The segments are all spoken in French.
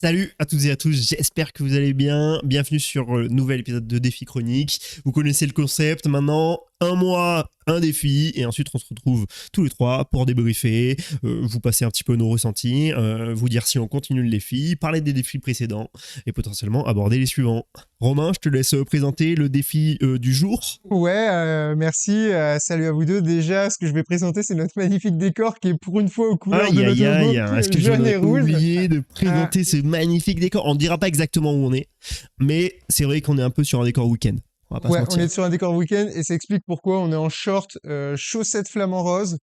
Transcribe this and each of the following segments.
Salut à toutes et à tous, j'espère que vous allez bien. Bienvenue sur le nouvel épisode de Défi Chronique. Vous connaissez le concept maintenant, un mois, un défi, et ensuite on se retrouve tous les trois pour débriefer, vous passer un petit peu nos ressentis, vous dire si on continue le défi, parler des défis précédents, et potentiellement aborder les suivants. Romain, je te laisse présenter le défi du jour. Ouais, merci. Salut à vous deux. Déjà, ce que je vais présenter, c'est notre magnifique décor qui est pour une fois aux couleurs de notre Aïe, logo, est-ce que jaune j'aurais et rouge. oublié de Ah, présenter ce magnifique décor? On ne dira pas exactement où on est, mais c'est vrai qu'on est un peu sur un décor week-end. On va pas se ouais, on mentir. est sur un décor week-end et ça explique pourquoi on est en short, chaussettes flamant rose,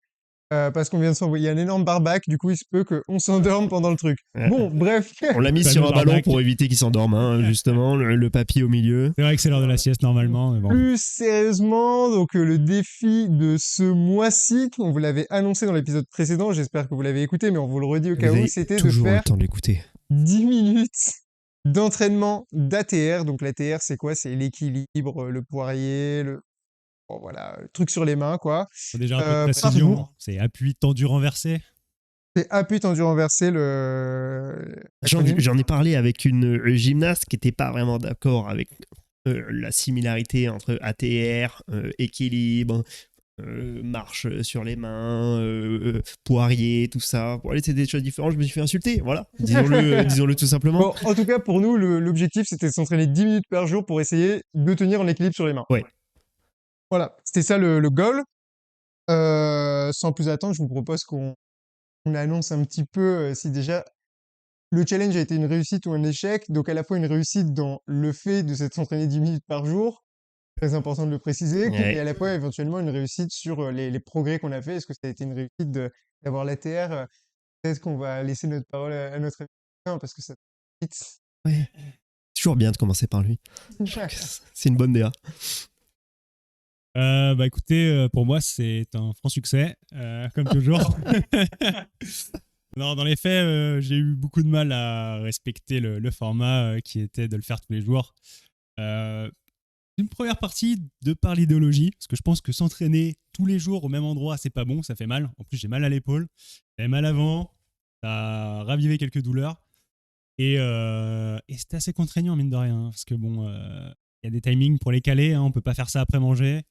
parce qu'on vient de s'envoyer un énorme barbac. Du coup, il se peut qu'on s'endorme pendant le truc. Ouais. Bon, bref. On l'a mis Fameux sur un ballon barbac. pour éviter qu'il s'endorme, hein, justement, le papier au milieu. C'est vrai que c'est l'heure de la sieste normalement, mais bon. Plus sérieusement, donc le défi de ce mois-ci, on vous l'avait annoncé dans l'épisode précédent, j'espère que vous l'avez écouté, mais on vous le redit au Vous cas où, avez c'était de toujours le faire temps de l'écouter. 10 minutes d'entraînement d'ATR. Donc l'ATR, c'est quoi? C'est l'équilibre, le poirier, bon, voilà, le truc sur les mains, quoi. Faut déjà un peu de Par précision. jour. C'est appui tendu renversé. C'est appui tendu renversé, l'acronyme. J'en ai parlé avec une gymnaste qui n'était pas vraiment d'accord avec la similarité entre ATR, équilibre, marche sur les mains, poirier, tout ça. Bon, allez, c'est des choses différentes, je me suis fait insulter, voilà. Disons-le tout simplement. Bon, en tout cas, pour nous, l'objectif, c'était de s'entraîner 10 minutes par jour pour essayer de tenir en équilibre sur les mains. Ouais. Voilà, c'était ça le goal. Sans plus attendre, je vous propose qu'on annonce un petit peu si déjà le challenge a été une réussite ou un échec. Donc à la fois une réussite dans le fait de s'être entraîné 10 minutes par jour, très important de le préciser, Ouais. et à la fois éventuellement une réussite sur les progrès qu'on a fait. Est-ce que ça a été une réussite d'avoir l'ATR? Peut-être qu'on va laisser notre parole à notre ami, parce que ça vite. Ouais. C'est toujours bien de commencer par lui. C'est une bonne DA. Bah écoutez, pour moi c'est un franc succès, comme toujours. Non, dans les faits, j'ai eu beaucoup de mal à respecter le format qui était de le faire tous les jours. Une première partie de par l'idéologie, parce que je pense que s'entraîner tous les jours au même endroit, c'est pas bon, ça fait mal. En plus, j'ai mal à l'épaule, j'avais mal avant, ça a ravivé quelques douleurs. Et c'était assez contraignant, mine de rien, parce que bon, y a des timings pour les caler, hein, on peut pas faire ça après manger.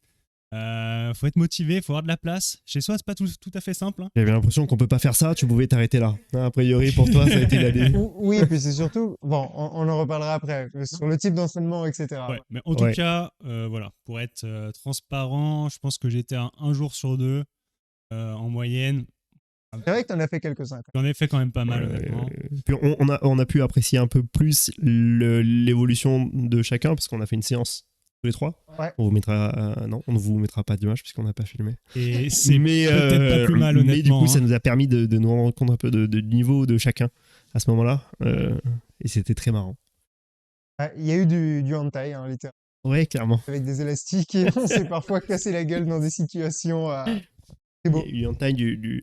Faut être motivé, faut avoir de la place. Chez soi, c'est pas tout à fait simple. Hein. J'avais l'impression qu'on peut pas faire ça, tu pouvais t'arrêter là. A priori, pour toi, ça a été la dé. Oui, et puis c'est surtout, bon, on en reparlera après, sur le type d'entraînement, etc. Ouais, mais en tout cas, voilà, pour être transparent, je pense que j'étais à un jour sur deux en moyenne. C'est vrai que t'en as fait quelques-uns. J'en ai fait quand même pas mal, honnêtement. Puis on a pu apprécier un peu plus l'évolution de chacun, parce qu'on a fait une séance tous les trois. Ouais. On vous mettra, non, on ne vous mettra pas d'image puisqu'on n'a pas filmé. Et c'est peut-être pas plus mal, honnêtement. Mais du coup, ça hein. nous a permis de nous rendre compte un peu du niveau de chacun à ce moment-là. Et c'était très marrant. Ouais, il y a eu du hentai, hein, littéralement, Ouais, clairement. avec des élastiques, et on s'est parfois cassé la gueule dans des situations. C'est beau. Il y a eu en taille du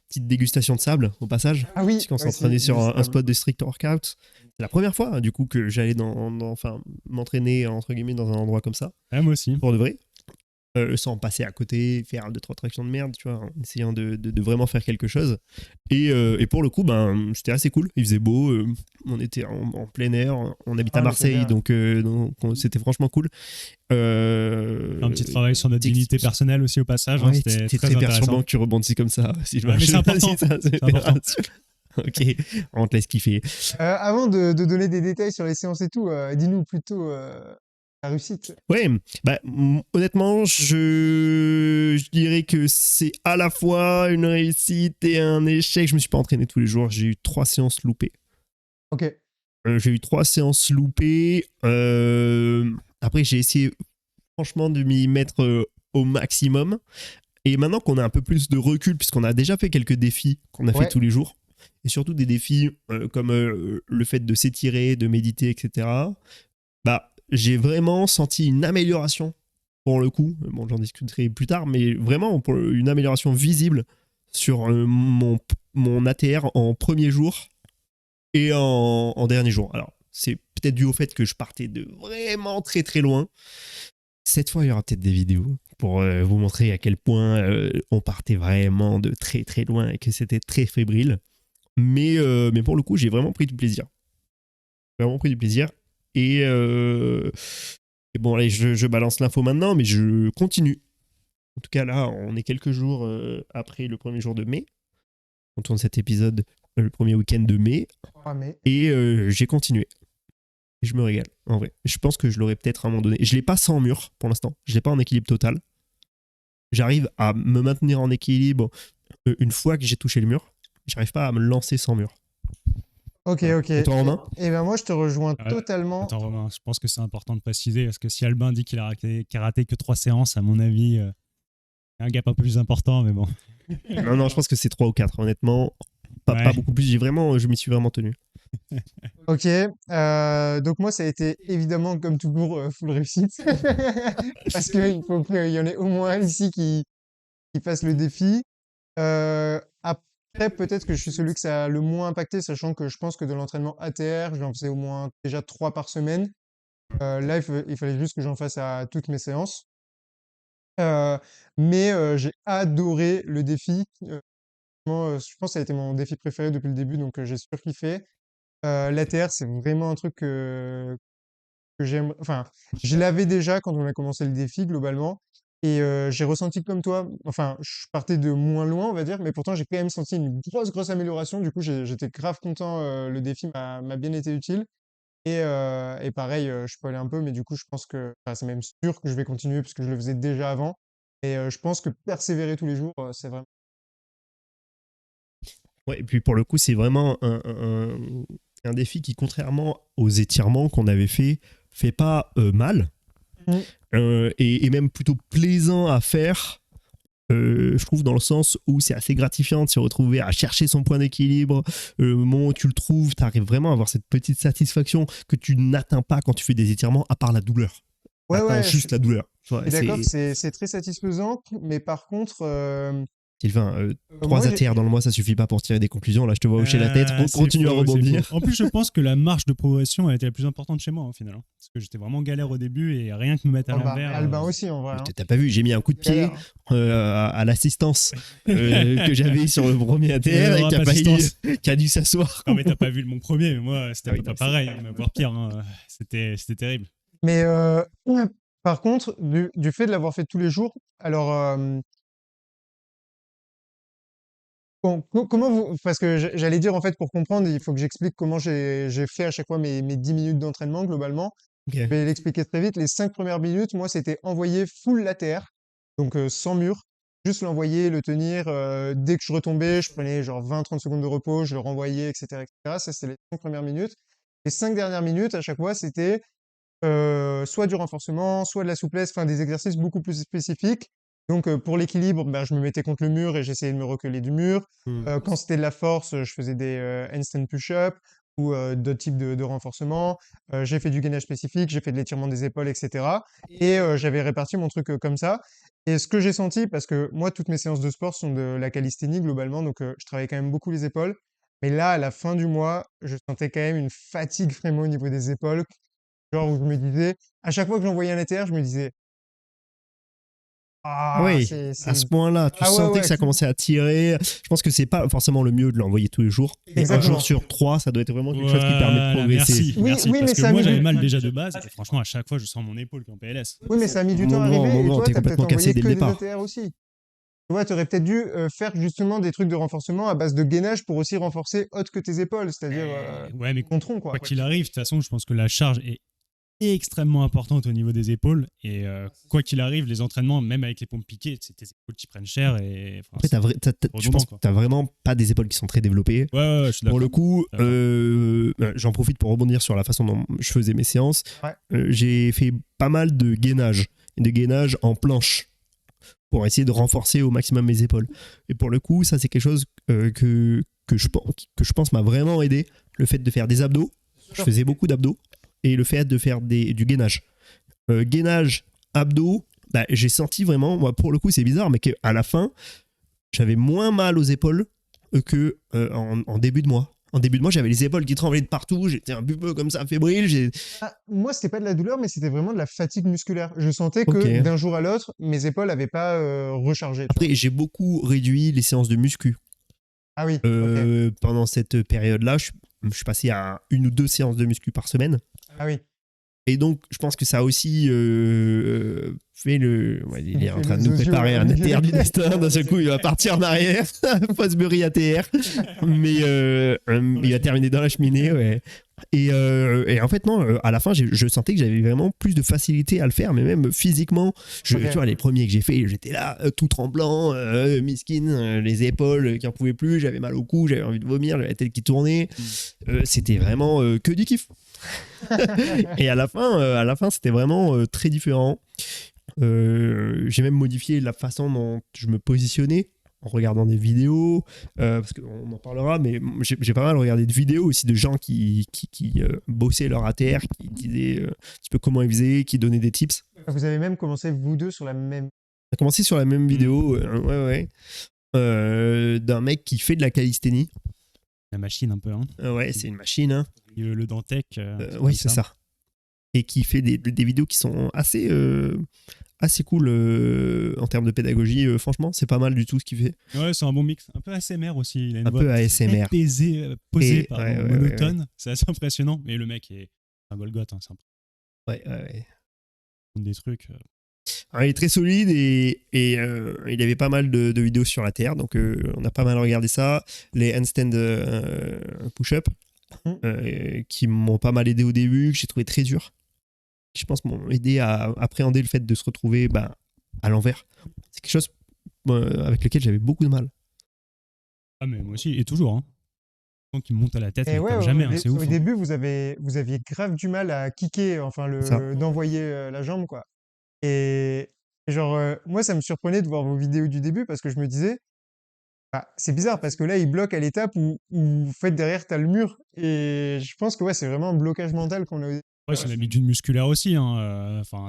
petite dégustation de sable au passage. Ah oui, Parce qu'on ouais, s'entraînait si, sur du un sable. spot de street workout. C'est la première fois, du coup, que j'allais enfin, m'entraîner, entre guillemets, dans un endroit comme ça. Ouais, moi aussi. Pour de vrai. Sans passer à côté, faire 2-3 tractions de merde, tu vois, en essayant de vraiment faire quelque chose. Et pour le coup, ben, c'était assez cool. Il faisait beau, on était en plein air, on habite à Marseille, donc c'était franchement cool. Un petit travail sur notre dignité personnelle aussi au passage. Ouais, hein, c'était c'est très très intéressant. perturbant que tu rebondisses comme ça. Si je Ouais, mais c'est important. c'est important. Ok, on te laisse kiffer. Avant de donner des détails sur les séances et tout, dis-nous plutôt la réussite. Ouais, bah, honnêtement, je dirais que c'est à la fois une réussite et un échec. Je me suis pas entraîné tous les jours. J'ai eu 3 séances loupées. Ok. J'ai eu 3 séances loupées. Après, j'ai essayé franchement de m'y mettre au maximum. Et maintenant qu'on a un peu plus de recul, puisqu'on a déjà fait quelques défis qu'on a fait tous les jours, et surtout des défis comme le fait de s'étirer, de méditer, etc., bah, j'ai vraiment senti une amélioration pour le coup. Bon, j'en discuterai plus tard, mais vraiment une amélioration visible sur mon ATR en premier jour et en dernier jour. Alors, c'est peut-être dû au fait que je partais de vraiment très très loin. Cette fois, il y aura peut-être des vidéos pour vous montrer à quel point on partait vraiment de très très loin et que c'était très fébrile. Mais pour le coup, j'ai vraiment pris du plaisir. vraiment pris du plaisir. Et, bon, allez, je balance l'info maintenant, mais je continue. En tout cas, là, on est quelques jours après le premier jour de mai. On tourne cet épisode le premier week-end de mai. Ah, mais Et j'ai continué. Et je me régale, en vrai. Je pense que je l'aurais peut-être à un moment donné. Je l'ai pas sans mur pour l'instant. Je l'ai pas en équilibre total. J'arrive à me maintenir en équilibre une fois que j'ai touché le mur. J'arrive pas à me lancer sans mur. ok, Voilà. ok. Et toi, Romain ? Et ben moi, je te rejoins Ah, totalement. Attends, Romain, je pense que c'est important de préciser parce que si Albin dit qu'il a raté que 3 séances, à mon avis, il y a un gap un peu plus important, mais bon. Non, je pense que c'est 3 ou 4, honnêtement. Pas Ouais. beaucoup plus. Je m'y suis vraiment tenu. Ok, donc moi, ça a été évidemment, comme toujours, full réussite. Parce qu'il faut qu'il y en ait au moins un ici qui fasse le défi. Après, peut-être que je suis celui que ça a le moins impacté, sachant que je pense que de l'entraînement ATR, j'en faisais au moins déjà 3 par semaine. Là, il fallait juste que j'en fasse à toutes mes séances. Mais j'ai adoré le défi. Moi, je pense que ça a été mon défi préféré depuis le début, donc j'ai surkiffé. L'ATR, c'est vraiment un truc que j'aime. Enfin, je l'avais déjà quand on a commencé le défi, globalement. Et j'ai ressenti comme toi, enfin, je partais de moins loin, on va dire, mais pourtant, j'ai quand même senti une grosse amélioration. Du coup, j'étais grave content. Le défi m'a bien été utile. Et pareil, je peux aller un peu, mais du coup, je pense que, enfin, c'est même sûr que je vais continuer parce que je le faisais déjà avant. Et je pense que persévérer tous les jours, c'est vraiment. Ouais, et puis pour le coup, c'est vraiment un défi qui, contrairement aux étirements qu'on avait fait pas mal. Mm. Et même plutôt plaisant à faire. Je trouve, dans le sens où c'est assez gratifiant de se retrouver à chercher son point d'équilibre. Le moment où tu le trouves, tu arrives vraiment à avoir cette petite satisfaction que tu n'atteins pas quand tu fais des étirements, à part la douleur. Ouais, T'atteins ouais, juste la douleur. Tu vois, suis d'accord que c'est c'est très satisfaisant, mais par contre, Sylvain, moi, 3 ATR dans le mois, ça suffit pas pour tirer des conclusions. Là, je te vois hocher la tête. C'est Continue à faux, c'est rebondir. faux. En plus, je pense que la marche de progression a été la plus importante chez moi, au final. Parce que j'étais vraiment galère au début et rien que me mettre à oh, bah, l'envers. Albin aussi, en vrai. Hein. T'as pas vu, j'ai mis un coup de pied Galère, hein. à l'assistance que j'avais sur le premier ATR et qui a dû s'asseoir. Non, mais t'as pas vu mon premier, mais moi, c'était Ah oui, pas non, pareil, mais voire pire. Hein. C'était terrible. Mais ouais, par contre, du fait de l'avoir fait tous les jours, alors, comment vous, parce que j'allais dire, en fait, pour comprendre, il faut que j'explique comment j'ai fait à chaque fois mes 10 minutes d'entraînement, globalement. Ok. Je vais l'expliquer très vite. Les 5 premières minutes, moi, c'était envoyer full latér, donc sans mur. Juste l'envoyer, le tenir. Dès que je retombais, je prenais genre 20-30 secondes de repos, je le renvoyais, etc., etc. Ça, c'était les 5 premières minutes. Les 5 dernières minutes, à chaque fois, c'était soit du renforcement, soit de la souplesse, enfin des exercices beaucoup plus spécifiques. Donc pour l'équilibre, ben, je me mettais contre le mur et j'essayais de me reculer du mur. Quand c'était de la force, je faisais des handstand push-up ou d'autres types de renforcement. J'ai fait du gainage spécifique, j'ai fait de l'étirement des épaules, etc. Et j'avais réparti mon truc comme ça. Et ce que j'ai senti, parce que moi, toutes mes séances de sport sont de la calisthénie globalement, donc je travaille quand même beaucoup les épaules. Mais là, à la fin du mois, je sentais quand même une fatigue vraiment au niveau des épaules. Genre où je me disais, à chaque fois que j'envoyais un ATR, je me disais, Ah ah, oui, à ce point-là, tu Ah ouais, sentais ouais, que ça commençait à tirer. Je pense que c'est pas forcément le mieux de l'envoyer tous les jours. Mais un Exactement. jour sur 3, ça doit être vraiment quelque chose qui permet de Voilà, progresser. merci, Oui, merci. oui, parce mais que ça a moi, mis j'avais du- mal déjà de base. Et franchement, à chaque fois, je sens mon épaule qui est en PLS. Oui, mais ça a mis du temps à Mon arriver. Et grand, toi, t'es t'as peut-être complètement cassé envoyé dès que le des départ. ATR aussi. Tu vois, t'aurais peut-être dû faire justement des trucs de renforcement à base de gainage pour aussi renforcer autre que tes épaules, c'est-à-dire Ouais, mais ton tronc, quoi. quoi qu'il arrive, de toute façon, je pense que la charge est extrêmement importante au niveau des épaules. Et quoi qu'il arrive, les entraînements, même avec les pompes piquées, c'est tes épaules qui prennent cher. Et, enfin, Après, je redondant, pense que quoi. t'as vraiment pas des épaules qui sont très développées. Ouais, je suis Pour d'accord. le coup, D'accord. j'en profite pour rebondir sur la façon dont je faisais mes séances. Ouais. J'ai fait pas mal de gainage en planche pour essayer de renforcer au maximum mes épaules. Et pour le coup, ça c'est quelque chose que je pense m'a vraiment aidé. Le fait de faire des abdos, je faisais beaucoup d'abdos, et le fait de faire du gainage. Gainage, abdos, bah, j'ai senti vraiment, moi pour le coup c'est bizarre, mais qu'à la fin, j'avais moins mal aux épaules que en début de mois. En début de mois, j'avais les épaules qui tremblaient de partout, j'étais un peu comme ça fébrile. Ah, moi, c'était pas de la douleur, mais c'était vraiment de la fatigue musculaire. Je sentais que Ok. d'un jour à l'autre, mes épaules avaient pas rechargé. Tu vois. Après, j'ai beaucoup réduit les séances de muscu. Ah oui, ok. Pendant cette période-là, je suis passé à 1 ou 2 séances de muscu par semaine. Ah oui. Et donc, je pense que ça a aussi fait le. Ouais, il est en train de nous Les préparer un osios. ATR du destin. D'un seul coup, il va partir en arrière. Fosbury ATR. Mais il va terminer dans la cheminée. Ouais. Et en fait, non, à la fin, je sentais que j'avais vraiment plus de facilité à le faire, mais même physiquement. Ok. Tu vois, les premiers que j'ai fait, j'étais là, tout tremblant, miskin, les épaules qui en pouvaient plus, j'avais mal au cou, j'avais envie de vomir, j'avais la tête qui tournait. C'était vraiment que du kiff. Et à la fin, c'était vraiment très différent. J'ai même modifié la façon dont je me positionnais en regardant des vidéos, parce qu'on en parlera, mais j'ai pas mal regardé de vidéos aussi de gens qui bossaient leur ATR, qui disaient un petit peu comment ils faisaient, qui donnaient des tips. Vous avez même commencé, vous deux, sur la même. On a commencé sur la même vidéo, d'un mec qui fait de la calisthénie. La machine un peu, hein. Ouais, c'est une machine, hein. Le Dantec. Ouais, c'est ça. Et qui fait des vidéos qui sont assez cool en termes de pédagogie. Franchement, c'est pas mal du tout ce qu'il fait. Ouais, c'est un bon mix. Un peu ASMR aussi. Il a une Un voix peu ASMR. posée, Et- pardon, ouais, monotone. C'est assez impressionnant. Mais le mec est un Golgoth. Hein, c'est un peu des trucs. Alors, il est très solide et il avait pas mal de vidéos sur la Terre. Donc, on a pas mal regardé ça. Les handstand push-up qui m'ont pas mal aidé au début, que j'ai trouvé très dur. Je pense m'ont aidé à appréhender le fait de se retrouver à l'envers. C'est quelque chose avec lequel j'avais beaucoup de mal. Ah, mais moi aussi. Et toujours. Hein. Tant qu'il me monte à la tête, Et mais ouais, comme jamais. au, Hein, c'est au ouf. Hein. début, vous aviez grave du mal à kicker, enfin, Ça. d'envoyer la jambe, quoi. Et genre, moi, ça me surprenait de voir vos vidéos du début parce que je me disais, bah, c'est bizarre parce que là, il bloque à l'étape où, en fait, derrière, t'as le mur. Et je pense que ouais, c'est vraiment un blocage mental qu'on a. Ouais, c'est une habitude musculaire aussi. Hein. Enfin,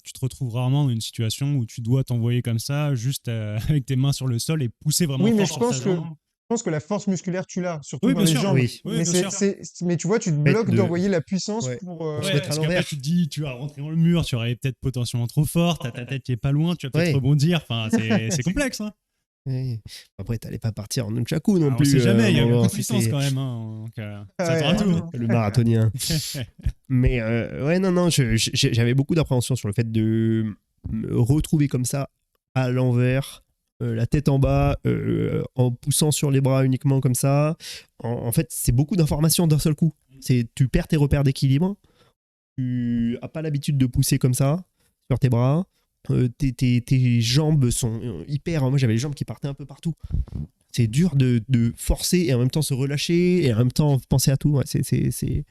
tu te retrouves rarement dans une situation où tu dois t'envoyer comme ça, juste avec tes mains sur le sol et pousser vraiment Oui, mais fort sur ta jambe. je pense que la force musculaire, tu l'as, surtout Oui, dans bien les sûr. jambes. Oui. Oui, Mais, bien sûr. mais tu vois, tu te Fait bloques de- d'envoyer la puissance Ouais. pour. Pour se Ouais, mettre à parce qu'après, l'envers. tu te dis, tu vas rentrer dans le mur, tu aurais peut-être potentiellement trop fort, t'as ta tête qui est pas loin, tu vas peut-être Ouais. rebondir. Enfin, c'est complexe. Hein. Oui. Après, t'allais pas partir en nunchaku non Ah, on plus. sait jamais, il y a bon, beaucoup de puissance c'était quand même. Hein, donc, Ah ça ouais, fera tout. Hein. le marathonien. Mais ouais, non, j'avais beaucoup d'appréhension sur le fait de me retrouver comme ça, à l'envers, la tête en bas, en poussant sur les bras uniquement comme ça. En fait, c'est beaucoup d'informations d'un seul coup. Tu perds tes repères d'équilibre, tu n'as pas l'habitude de pousser comme ça sur tes bras. Tes jambes sont hyper. Moi, j'avais les jambes qui partaient un peu partout. C'est dur de forcer et en même temps se relâcher et en même temps penser à tout. Ouais, c'est Et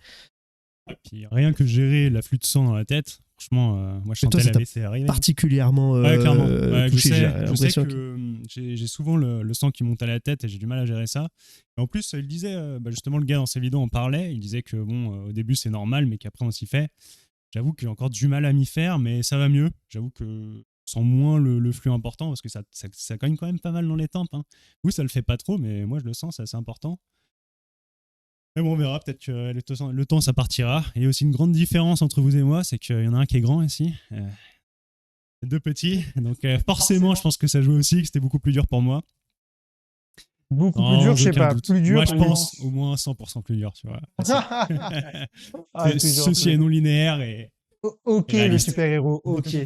puis, rien que gérer l'afflux de sang dans la tête, franchement, moi je Mais toi, sentais ça t'a l'AVC arriver. particulièrement Ouais, clairement. Ouais, touché. J'ai je sais l'impression que j'ai souvent le sang qui monte à la tête et j'ai du mal à gérer ça. Et en plus, il disait, justement, le gars dans ses vidéos en parlait, il disait que bon, au début c'est normal, mais qu'après on s'y fait. J'avoue que j'ai encore du mal à m'y faire, mais ça va mieux. J'avoue que je sens moins le flux important parce que ça cogne quand même pas mal dans les tempes. Hein. Vous, ça le fait pas trop, mais moi je le sens, c'est assez important. Mais bon, on verra, peut-être que le temps ça partira. Et il y a aussi une grande différence entre vous et moi, c'est qu'il y en a un qui est grand ici. Deux petits, donc forcément, je pense que ça joue aussi, que c'était beaucoup plus dur pour moi. Beaucoup Sans plus dur, je sais aucun pas. doute. Plus dur. Moi, je pense au moins 100% plus dur, tu vois. Ah, toujours Ceci plus. est non linéaire et Ok, le réaliste. super-héros, ok.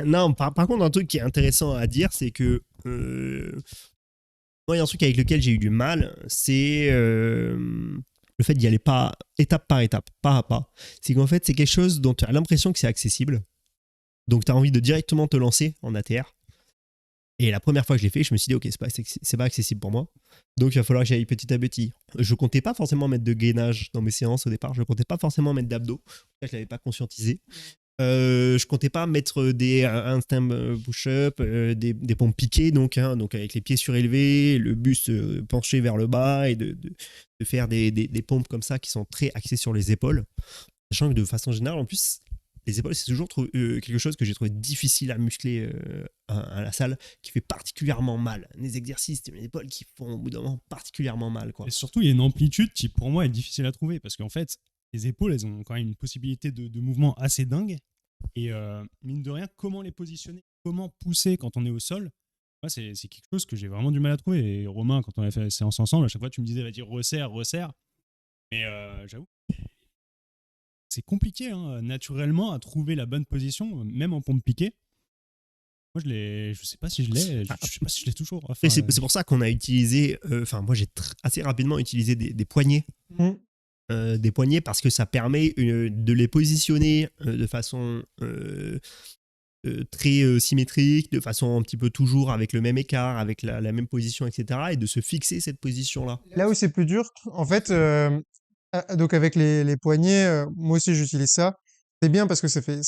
Non, par contre, un truc qui est intéressant à dire, c'est que moi, il y a un truc avec lequel j'ai eu du mal, c'est le fait d'y aller pas étape par étape, pas à pas. C'est qu'en fait, c'est quelque chose dont tu as l'impression que c'est accessible. Donc, tu as envie de directement te lancer en ATR. Et la première fois que je l'ai fait, je me suis dit, ok, c'est pas accessible pour moi. Donc, il va falloir que j'aille petit à petit. Je comptais pas forcément mettre de gainage dans mes séances au départ. Je comptais pas forcément mettre d'abdos. Je l'avais pas conscientisé. Je comptais pas mettre des handstand push-up, des pompes piquées, donc avec les pieds surélevés, le buste penché vers le bas et de faire des pompes comme ça qui sont très axées sur les épaules. Sachant que de façon générale, en plus, les épaules, c'est toujours quelque chose que j'ai trouvé difficile à muscler à la salle, qui fait particulièrement mal. Les exercices des épaules qui font au bout d'un moment particulièrement mal, quoi. Et surtout, il y a une amplitude qui, pour moi, est difficile à trouver parce qu'en fait, les épaules, elles ont quand même une possibilité de mouvement assez dingue. Et mine de rien, comment les positionner, comment pousser quand on est au sol, moi, c'est quelque chose que j'ai vraiment du mal à trouver. Et Romain, quand on a fait la séance ensemble, à chaque fois, tu me disais, vas-y, resserre, resserre. Mais j'avoue, c'est compliqué hein, naturellement à trouver la bonne position, même en pompe piquée. Moi, je sais pas si je l'ai, je sais pas si je l'ai toujours. Enfin, Et c'est pour ça qu'on a utilisé, enfin moi j'ai assez rapidement utilisé des poignées. Mm. Des poignées parce que ça permet de les positionner de façon très symétrique, de façon un petit peu toujours avec le même écart, avec la même position, etc. Et de se fixer cette position-là. Là où c'est plus dur, en fait, donc avec les poignets, moi aussi j'utilise ça. C'est bien parce que ça fait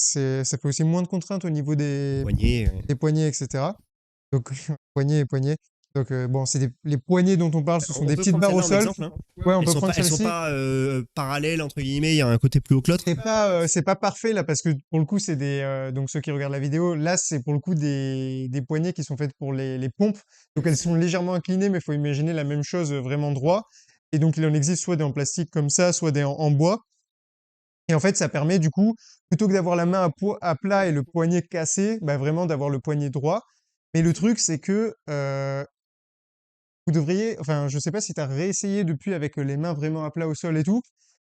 aussi moins de contraintes au niveau Poignées, des poignets, etc. Donc, poignets et poignets. Donc, bon, les poignées dont on parle, ce sont on des peut petites prendre barres au celle-là en sol. exemple. Hein. Ouais, on peut prendre Elles sont celle-ci. pas parallèles, entre guillemets, il y a un côté plus haut que l'autre. C'est pas parfait là parce que pour le coup, donc ceux qui regardent la vidéo, là, c'est pour le coup des poignées qui sont faites pour les pompes. Donc, elles sont légèrement inclinées, mais il faut imaginer la même chose vraiment droit. Et donc, il en existe soit des en plastique comme ça, soit des en bois. Et en fait, ça permet du coup, plutôt que d'avoir la main à plat et le poignet cassé, bah, vraiment d'avoir le poignet droit. Mais le truc, c'est que vous devriez, enfin, je sais pas si tu as réessayé depuis avec les mains vraiment à plat au sol et tout,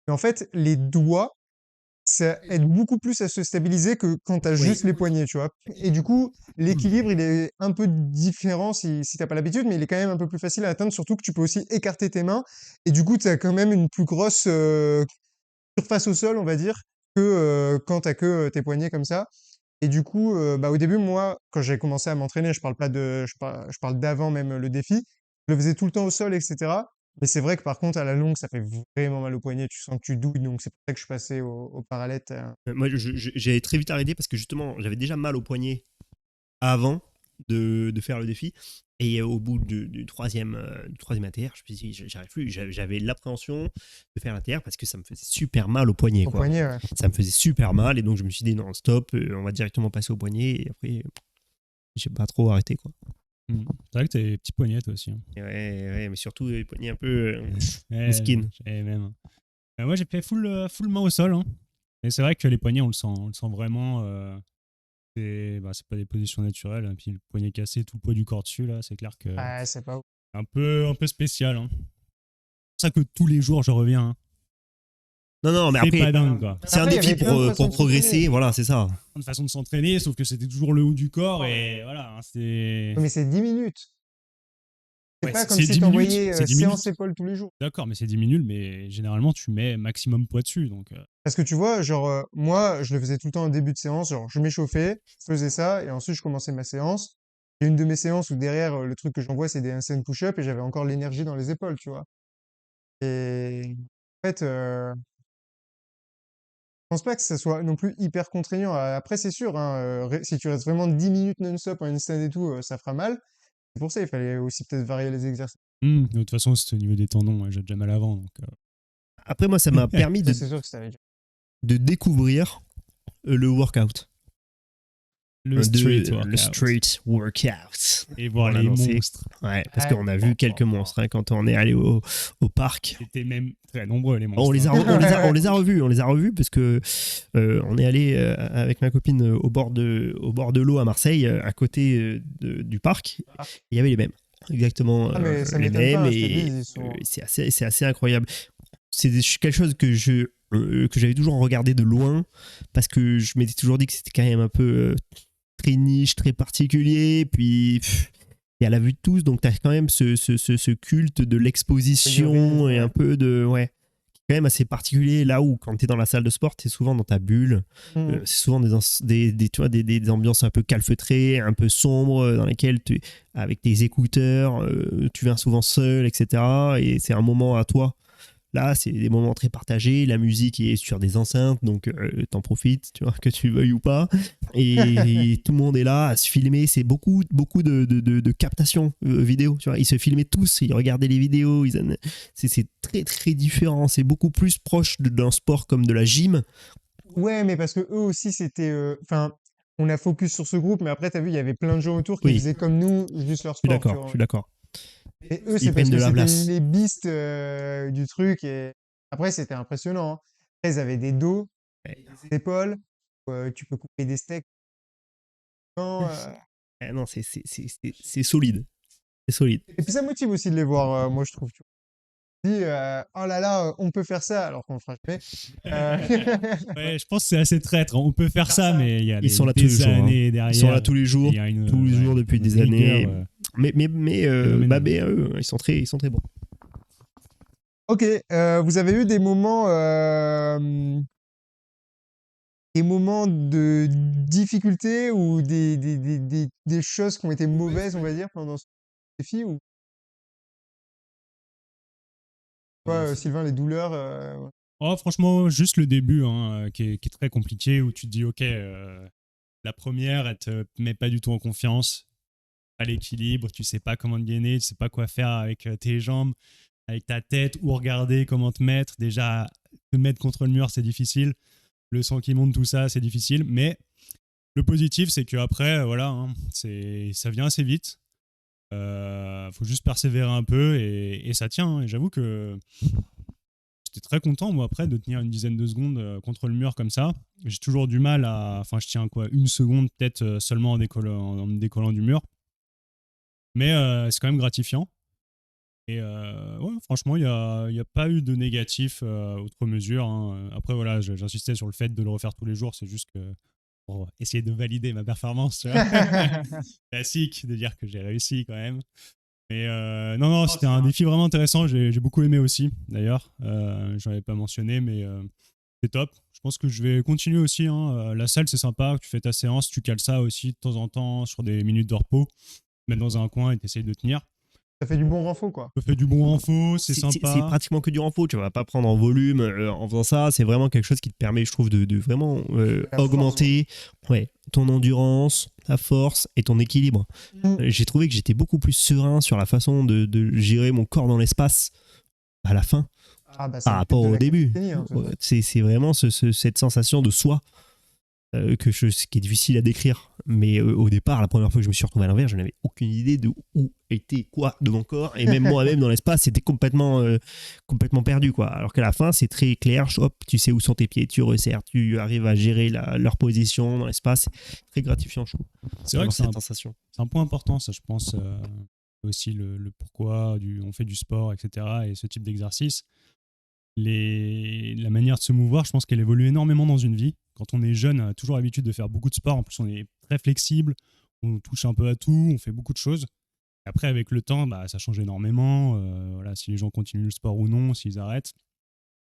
mais en fait, les doigts, ça aide beaucoup plus à se stabiliser que quand tu as Oui. juste les poignets, tu vois. Et du coup, l'équilibre, il est un peu différent si t'as pas l'habitude, mais il est quand même un peu plus facile à atteindre, surtout que tu peux aussi écarter tes mains. Et du coup, tu as quand même une plus grosse surface au sol, on va dire, que quand t'as que tes poignets comme ça. Et du coup, bah, au début, moi, quand j'ai commencé à m'entraîner, je parle d'avant même le défi, je le faisais tout le temps au sol, etc. Mais c'est vrai que par contre, à la longue, ça fait vraiment mal au poignet. Tu sens que tu douilles, donc c'est pour ça que je suis passé au parallèle. Moi, j'ai très vite arrêté parce que justement, j'avais déjà mal au poignet avant de faire le défi. Et au bout du troisième ATR, je me suis dit, j'arrive plus. J'avais l'appréhension de faire l'ATR parce que ça me faisait super mal au poignet. Au Quoi. poignet, ouais. Ça me faisait super mal. Et donc, je me suis dit, non, stop, on va directement passer au poignet. Et après, j'ai pas trop arrêté. Quoi. C'est vrai que t'as des petits poignets toi aussi. Hein. Ouais, mais surtout les poignets un peu Mesquines. Même. Moi, j'ai fait full main au sol. Hein. Et c'est vrai que les poignets, on le sent vraiment. C'est pas des positions naturelles. Hein. Puis le poignet cassé, tout le poids du corps dessus, là, c'est clair que Ouais, c'est pas ouf. un peu spécial. Hein. C'est pour ça que tous les jours, je reviens. Hein. Non, mais C'est après, pas dingue, quoi. c'est un Après, il y défi avait plein de façons pour de progresser. s'entraîner. Voilà, c'est ça. Une façon de s'entraîner, sauf que c'était toujours le haut du corps. Et voilà, hein, c'est. Mais c'est 10 minutes. C'est Ouais, pas comme c'est si 10 minutes. t'envoyais C'est 10 séance minutes. épaules tous les jours. D'accord, mais c'est 10 minutes, mais généralement, tu mets maximum poids dessus. Donc, Parce que tu vois, genre, moi, je le faisais tout le temps en début de séance. Genre, je m'échauffais, je faisais ça, et ensuite, je commençais ma séance. Il y a une de mes séances où derrière, le truc que j'envoie, c'est des handstand push-up, et j'avais encore l'énergie dans les épaules, tu vois. Et en fait, je pense pas que ça soit non plus hyper contraignant. Après, c'est sûr, hein, si tu restes vraiment 10 minutes non-stop en handstand et tout, ça fera mal. C'est pour ça, il fallait aussi peut-être varier les exercices. de toute façon, c'est au niveau des tendons. Ouais, j'ai déjà mal avant. Donc, Après, moi, ça m'a permis Ça, c'est sûr que ça allait dur. de découvrir le workout. le street Le workout. street workout. Et voir Voilà, les non, monstres. Ouais, parce Ouais. qu'on a vu quelques monstres hein, quand on est allé au parc. C'était même très nombreux, les monstres. On les a, hein. on les a revus parce que on est allé avec ma copine au bord de l'eau à Marseille, à côté du parc. Il y avait les mêmes, exactement Ah, mais ça les m'étonne mêmes pas, je te et dis, ils sont... c'est assez incroyable. C'est quelque chose que j'avais toujours regardé de loin parce que je m'étais toujours dit que c'était quand même un peu très niche, très particulier. Puis et à la vue de tous, donc tu as quand même ce culte de l'exposition et un peu de. Ouais, qui est quand même assez particulier. Là où, quand tu es dans la salle de sport, tu es souvent dans ta bulle. C'est souvent tu vois, des ambiances un peu calfeutrées, un peu sombres, dans lesquelles, avec tes écouteurs, tu viens souvent seul, etc. Et c'est un moment à toi. Là, c'est des moments très partagés. La musique est sur des enceintes, donc t'en profites, tu vois, que tu veuilles ou pas. Et tout le monde est là à se filmer. C'est beaucoup de captations vidéo. Tu vois, ils se filmaient tous, ils regardaient les vidéos. C'est très très différent. C'est beaucoup plus proche d'un sport comme de la gym. Ouais, mais parce que eux aussi, c'était... Enfin, on a focus sur ce groupe, mais après, t'as vu, il y avait plein de gens autour qui Oui, faisaient comme nous, juste leur je suis sport, tu d'accord, je vois. suis d'accord. Et eux, Ils c'est parce prennent de que la c'était place. les beasts du truc. Et après, c'était impressionnant. Hein. Après, ils avaient des dos, des épaules. Tu peux couper des steaks. Non, Non, c'est solide. C'est solide. Et puis ça motive aussi de les voir, moi, je trouve. Tu dit oh là là, on peut faire ça, alors qu'on le fera jamais. Ouais, je pense que c'est assez traître. On peut faire ça, mais il y a Ils sont là tous les des jours, hein. années derrière. Ils sont là tous les jours, Il y a une, tous les jours depuis une des rigueur, années. Mais phénoménal. eux, ils sont très bons. Ok, vous avez eu des moments de difficulté ou des choses qui ont été mauvaises, on va dire, pendant ce défi ou quoi, Sylvain, les douleurs Oh, franchement, juste le début, hein, qui est très compliqué, où tu te dis, ok, la première, elle te met pas du tout en confiance, pas l'équilibre, tu sais pas comment te gainer, tu sais pas quoi faire avec tes jambes, avec ta tête, où regarder, comment te mettre. Déjà, te mettre contre le mur, c'est difficile. Le sang qui monte, tout ça, c'est difficile. Mais le positif, c'est qu'après, voilà, hein, ça vient assez vite. Faut juste persévérer un peu et ça tient, hein. Et j'avoue que j'étais très content, moi, après, de tenir une dizaine de secondes contre le mur comme ça. J'ai toujours du mal à. Enfin, je tiens quoi, une seconde peut-être seulement en me décollant du mur. Mais c'est quand même gratifiant. Et ouais, franchement, il y a pas eu de négatif outre mesure, hein. Après, voilà, j'insistais sur le fait de le refaire tous les jours. C'est juste que pour essayer de valider ma performance, tu vois. Classique de dire que j'ai réussi quand même. Mais non, non, c'était un défi vraiment intéressant. J'ai beaucoup aimé aussi, d'ailleurs. J'en avais pas mentionné, mais c'est top. Je pense que je vais continuer aussi, hein. La salle, c'est sympa. Tu fais ta séance, tu cales ça aussi de temps en temps sur des minutes de repos. Mettre dans un coin et t'essayes de tenir. Ça fait du bon renfort, quoi. Ça fait du bon info, c'est C'est sympa. pratiquement que du renfort. Tu vas pas prendre en volume en faisant ça. C'est vraiment quelque chose qui te permet, je trouve, de vraiment La force, augmenter ton endurance, ta force et ton équilibre. J'ai trouvé que j'étais beaucoup plus serein sur la façon de gérer mon corps dans l'espace à la fin Ah, bah, c'est par le but rapport de au la début. calisthénie, hein, de toute façon. C'est vraiment cette sensation de soi ce qui est difficile à décrire. Mais au départ, la première fois que je me suis retrouvé à l'envers, je n'avais aucune idée de où était quoi de mon corps. Et même moi-même dans l'espace, c'était complètement perdu, quoi. Alors qu'à la fin, c'est très clair. Hop, tu sais où sont tes pieds, tu resserres, tu arrives à gérer leur position dans l'espace. C'est très gratifiant, je trouve. C'est vrai que cette sensation. c'est un point important, ça, je pense. Aussi le pourquoi on fait du sport, etc. Et ce type d'exercice. La manière de se mouvoir, je pense qu'elle évolue énormément dans une vie. Quand on est jeune, on a toujours l'habitude de faire beaucoup de sport. En plus, on est très flexible, on touche un peu à tout, on fait beaucoup de choses. Après, avec le temps, bah, ça change énormément. Voilà, si les gens continuent le sport ou non, s'ils arrêtent.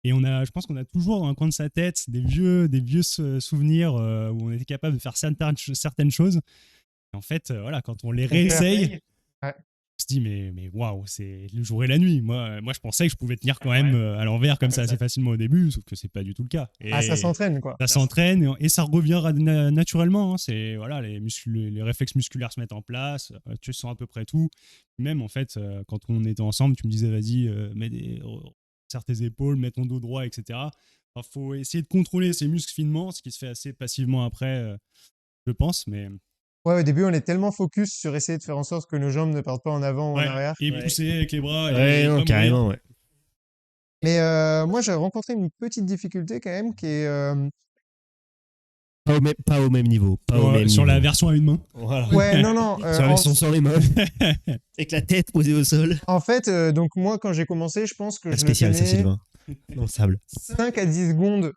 Et je pense qu'on a toujours dans un coin de sa tête des vieux souvenirs où on était capable de faire certaines choses. Et en fait, voilà, quand on les réessaye, Ouais. on se dit mais waouh, c'est le jour et la nuit. Moi, je pensais que je pouvais tenir quand même à l'envers comme ça assez facilement au début, sauf que c'est pas du tout le cas. Et Ah, ça s'entraîne, quoi. ça s'entraîne et ça revient naturellement, hein. C'est voilà, les réflexes musculaires se mettent en place, tu sens à peu près tout. Même en fait, quand on était ensemble, tu me disais vas-y, serre tes épaules, mets ton dos droit, etc. Il faut essayer de contrôler ces muscles finement, ce qui se fait assez passivement après, je pense, mais Ouais, au début, on est tellement focus sur essayer de faire en sorte que nos jambes ne partent pas en avant ou en ouais, arrière. et pousser avec les bras Ouais, et non, pas mourir. carrément, ouais. Mais moi, j'ai rencontré une petite difficulté quand même qui est Pas au même niveau. Pas au même Sur la niveau. version à une main. Voilà. ouais, non, non. Sur la version sans les mains. Avec la tête posée au sol. En fait, donc moi, quand j'ai commencé, je pense que Pas je le spécial, ça, tenais Sylvain. Dans le sable. 5 à 10 secondes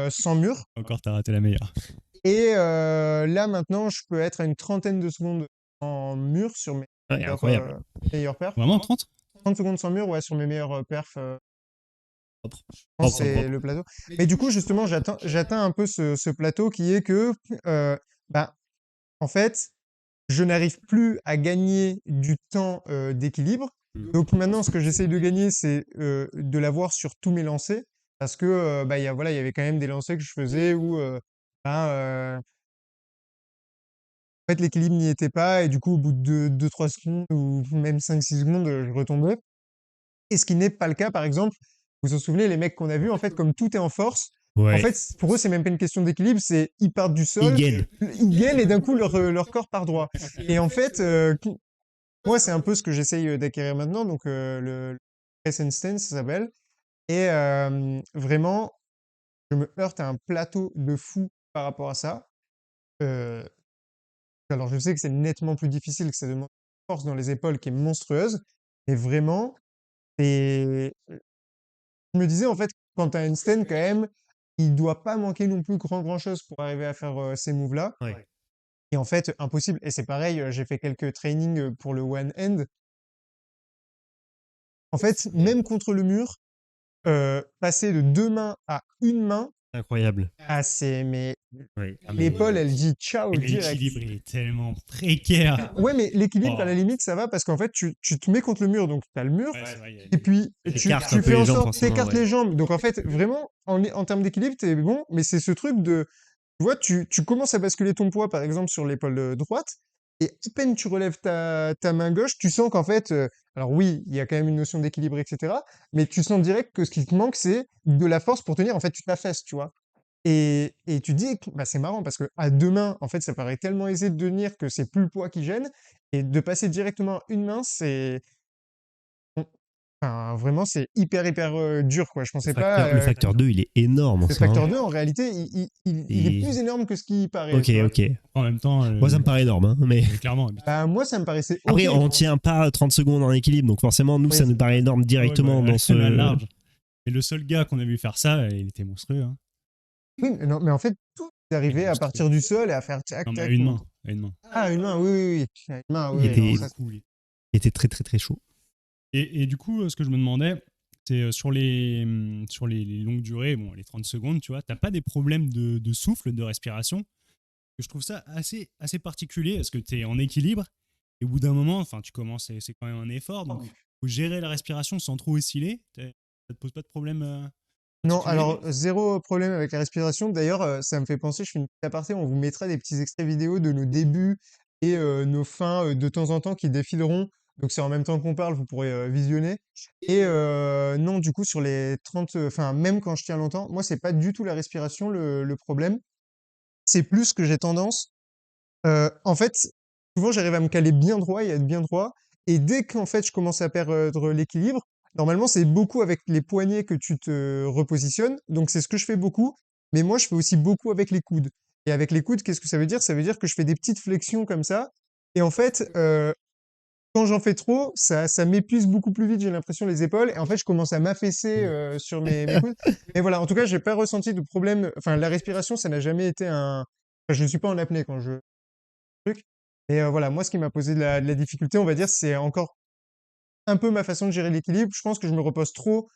sans mur. Encore, t'as raté la meilleure. Et là, maintenant, je peux être à une trentaine de secondes en mur sur mes Ouais, incroyable. meilleurs perfs. Vraiment 30? 30 secondes sans mur, ouais, sur mes meilleurs perfs. Propre. Je pense que Propre, c'est propre. le plateau. Mais du coup, justement, j'atteins un peu ce plateau qui est que, bah, en fait, je n'arrive plus à gagner du temps d'équilibre. Donc maintenant, ce que j'essaye de gagner, c'est de l'avoir sur tous mes lancers. Parce que bah, voilà, il y avait quand même des lancers que je faisais où ben, en fait, l'équilibre n'y était pas. Et du coup, au bout de 2-3 secondes ou même 5-6 secondes, je retombais. Et ce qui n'est pas le cas, par exemple, vous vous souvenez, les mecs qu'on a vus, en fait, comme tout est en force, en Ouais. fait, pour eux, c'est même pas une question d'équilibre, c'est ils partent du Il sol, gagne. ils gainent et d'un coup, leur corps part droit. Et en fait, moi, c'est un peu ce que j'essaye d'acquérir maintenant, donc le press and stance, ça s'appelle. Et vraiment, je me heurte à un plateau de fou par rapport à ça. Euh, alors, je sais que c'est nettement plus difficile, que ça demande une force dans les épaules qui est monstrueuse, mais vraiment, Et je me disais, en fait, quand tu as Einstein, quand même, il doit pas manquer non plus grand chose pour arriver à faire ces moves-là. Ouais. Et en fait, impossible. Et c'est pareil, j'ai fait quelques trainings pour le one hand. En fait, même contre le mur, passer de 2 mains à une main, Incroyable. mais Ouais. Ah, mais- l'épaule, elle dit ciao direct. L'équilibre, il est tellement précaire. Ouais, mais l'équilibre, Oh. à la limite, ça va parce qu'en fait, tu te mets contre le mur, donc tu as le mur. Ouais, c'est vrai, il y a- Et puis, T'écartes tu un peu fais les en jambes, sorte, forcément, t'écartes ouais. les jambes. Donc, en fait, vraiment, en termes d'équilibre, t'es bon, mais c'est ce truc de, tu vois, tu commences à basculer ton poids, par exemple, sur l'épaule droite, et à peine tu relèves ta main gauche, tu sens qu'en fait, alors oui, il y a quand même une notion d'équilibre, etc., mais tu sens direct que ce qui te manque, c'est de la force pour tenir. En fait, tu t'affaisses, tu vois. Et tu dis, bah, c'est marrant parce que à deux mains, en fait, ça paraît tellement aisé de tenir que c'est plus le poids qui gêne. Et de passer directement à une main, c'est, enfin, vraiment, c'est hyper dur, quoi. Je pensais pas. Le facteur 2, il est énorme en Le soi, hein. facteur 2, en réalité, il est Et- plus énorme que ce qui paraît, Ok, tu vois. ok. En même temps, Moi, ça me paraît énorme, hein, mais... clairement. Bah, moi, ça me paraissait ok. Après, on tient pas 30 secondes en équilibre, donc forcément, nous, Oui. ça nous paraît énorme directement dans ce... La large. Et le seul gars qu'on a vu faire ça, il était monstrueux. Hein. Oui, mais non, mais en fait, tout est arrivé à partir du sol et à faire tac, Non, mais à tac. une main. À une main. Ah, une main, oui. À une main, Il oui. était- non, Pour ça, le coup, oui. Il était très, très, très chaud. Et du coup, ce que je me demandais, c'est sur les longues durées, bon, les 30 secondes, tu vois, t'as pas des problèmes de souffle, de respiration. Je trouve ça assez particulier parce que tu es en équilibre et au bout d'un moment, enfin, tu commences, c'est quand même un effort, donc faut gérer la respiration sans trop osciller. Ça te pose pas de problème Non, particulier alors zéro problème avec la respiration. D'ailleurs, ça me fait penser, je fais une petite aparté, on vous mettra des petits extraits vidéo de nos débuts et nos fins de temps en temps qui défileront. Donc c'est en même temps qu'on parle, vous pourrez visionner. Et non, du coup, sur les 30, enfin, même quand je tiens longtemps, moi, c'est pas du tout la respiration le problème. C'est plus que j'ai tendance, en fait, souvent, j'arrive à me caler bien droit et à être bien droit. Et dès qu'en fait, je commence à perdre l'équilibre, normalement, c'est beaucoup avec les poignets que tu te repositionnes. Donc, c'est ce que je fais beaucoup. Mais moi, je fais aussi beaucoup avec les coudes. Et avec les coudes, qu'est-ce que ça veut dire? Ça veut dire que je fais des petites flexions comme ça. Et en fait, quand j'en fais trop, ça m'épuise beaucoup plus vite, j'ai l'impression, les épaules. Et en fait, je commence à m'affaisser sur mes coudes. Mais voilà, en tout cas, j'ai pas ressenti de problème. Enfin, la respiration, ça n'a jamais été un. Enfin, je ne suis pas en apnée quand je truc. Et voilà, moi, ce qui m'a posé de la difficulté, on va dire, c'est encore un peu ma façon de gérer l'équilibre. Je pense que je me repose trop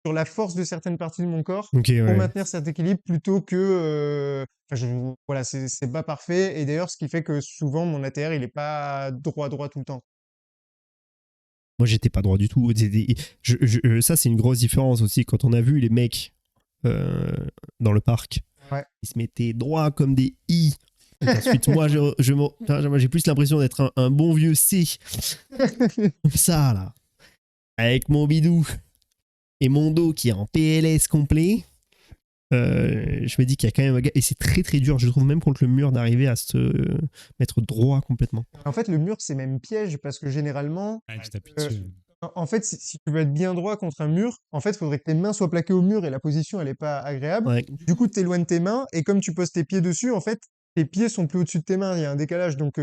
sur la force de certaines parties de mon corps Ok, pour ouais. maintenir cet équilibre plutôt que, enfin, voilà, c'est pas parfait. Et d'ailleurs, ce qui fait que souvent, mon ATR, il est pas droit tout le temps. Moi, j'étais pas droit du tout. Ça, c'est une grosse différence aussi. Quand on a vu les mecs dans le parc, Ouais. ils se mettaient droit comme des i. Et ensuite, moi, j'ai plus l'impression d'être un bon vieux C. Comme ça, là. Avec mon bidou et mon dos qui est en PLS complet. Je me dis qu'il y a quand même un gars. Et c'est très très dur, je trouve, même contre le mur, d'arriver à se mettre droit complètement. En fait, le mur, c'est même piège parce que généralement, Ouais, tu t'appuies euh, dessus. en fait, si tu veux être bien droit contre un mur, en fait, il faudrait que tes mains soient plaquées au mur et la position, elle est pas agréable. Ouais. Du coup, tu éloignes tes mains et comme tu poses tes pieds dessus, en fait, tes pieds sont plus au-dessus de tes mains. Il y a un décalage. Donc,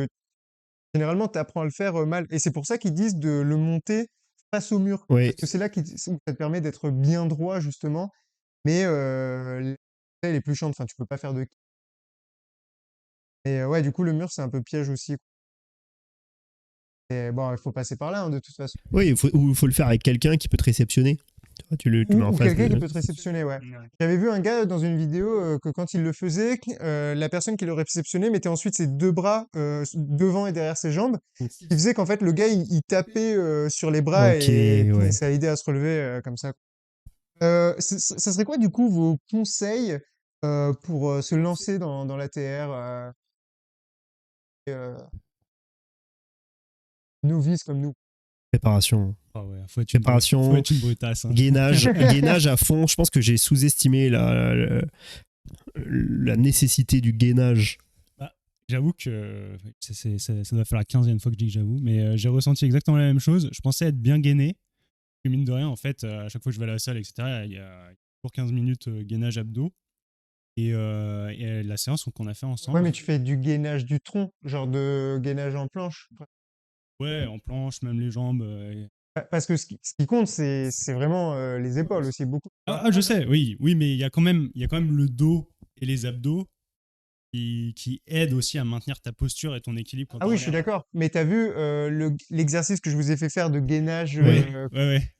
généralement, tu apprends à le faire mal. Et c'est pour ça qu'ils disent de le monter face au mur. Ouais. Parce que c'est là où ça te permet d'être bien droit, justement. Mais elle est plus chiante. Enfin, tu peux pas faire de. Et ouais, du coup, le mur, c'est un peu piège aussi. Et bon, il faut passer par là, hein, de toute façon. Oui, il faut le faire avec quelqu'un qui peut te réceptionner. Tu le mets en Ou face quelqu'un de... qui peut te réceptionner, ouais. J'avais vu un gars dans une vidéo que quand il le faisait, la personne qui le réceptionnait mettait ensuite ses deux bras devant et derrière ses jambes. Ce qui faisait qu'en fait, le gars, il tapait sur les bras Ok, et ouais. ça aidait à se relever comme ça. Ça serait quoi, du coup, vos conseils pour se lancer dans l'ATR novice comme nous? Préparation. Ah ouais, faut être Préparation, faut être une brutasse. Hein. gainage à fond. Je pense que j'ai sous-estimé la nécessité du gainage. J'avoue que ça doit faire la 15e fois que je dis que j'avoue, mais j'ai ressenti exactement la même chose. Je pensais être bien gainé. Et mine de rien, en fait, à chaque fois que je vais à la salle, etc., il y a pour 15 minutes gainage abdos. Et la séance qu'on a fait ensemble. Ouais, mais tu fais du gainage du tronc, genre de gainage en planche. Ouais, en planche, même les jambes. Parce que ce qui compte, c'est vraiment les épaules aussi, beaucoup. Je sais, oui, oui, mais il y a quand même le dos et les abdos qui aident aussi à maintenir ta posture et ton équilibre quand Ah t'es oui, en je suis l'air. d'accord. Mais t'as vu l'exercice que je vous ai fait faire de gainage, Ouais, ouais, ouais.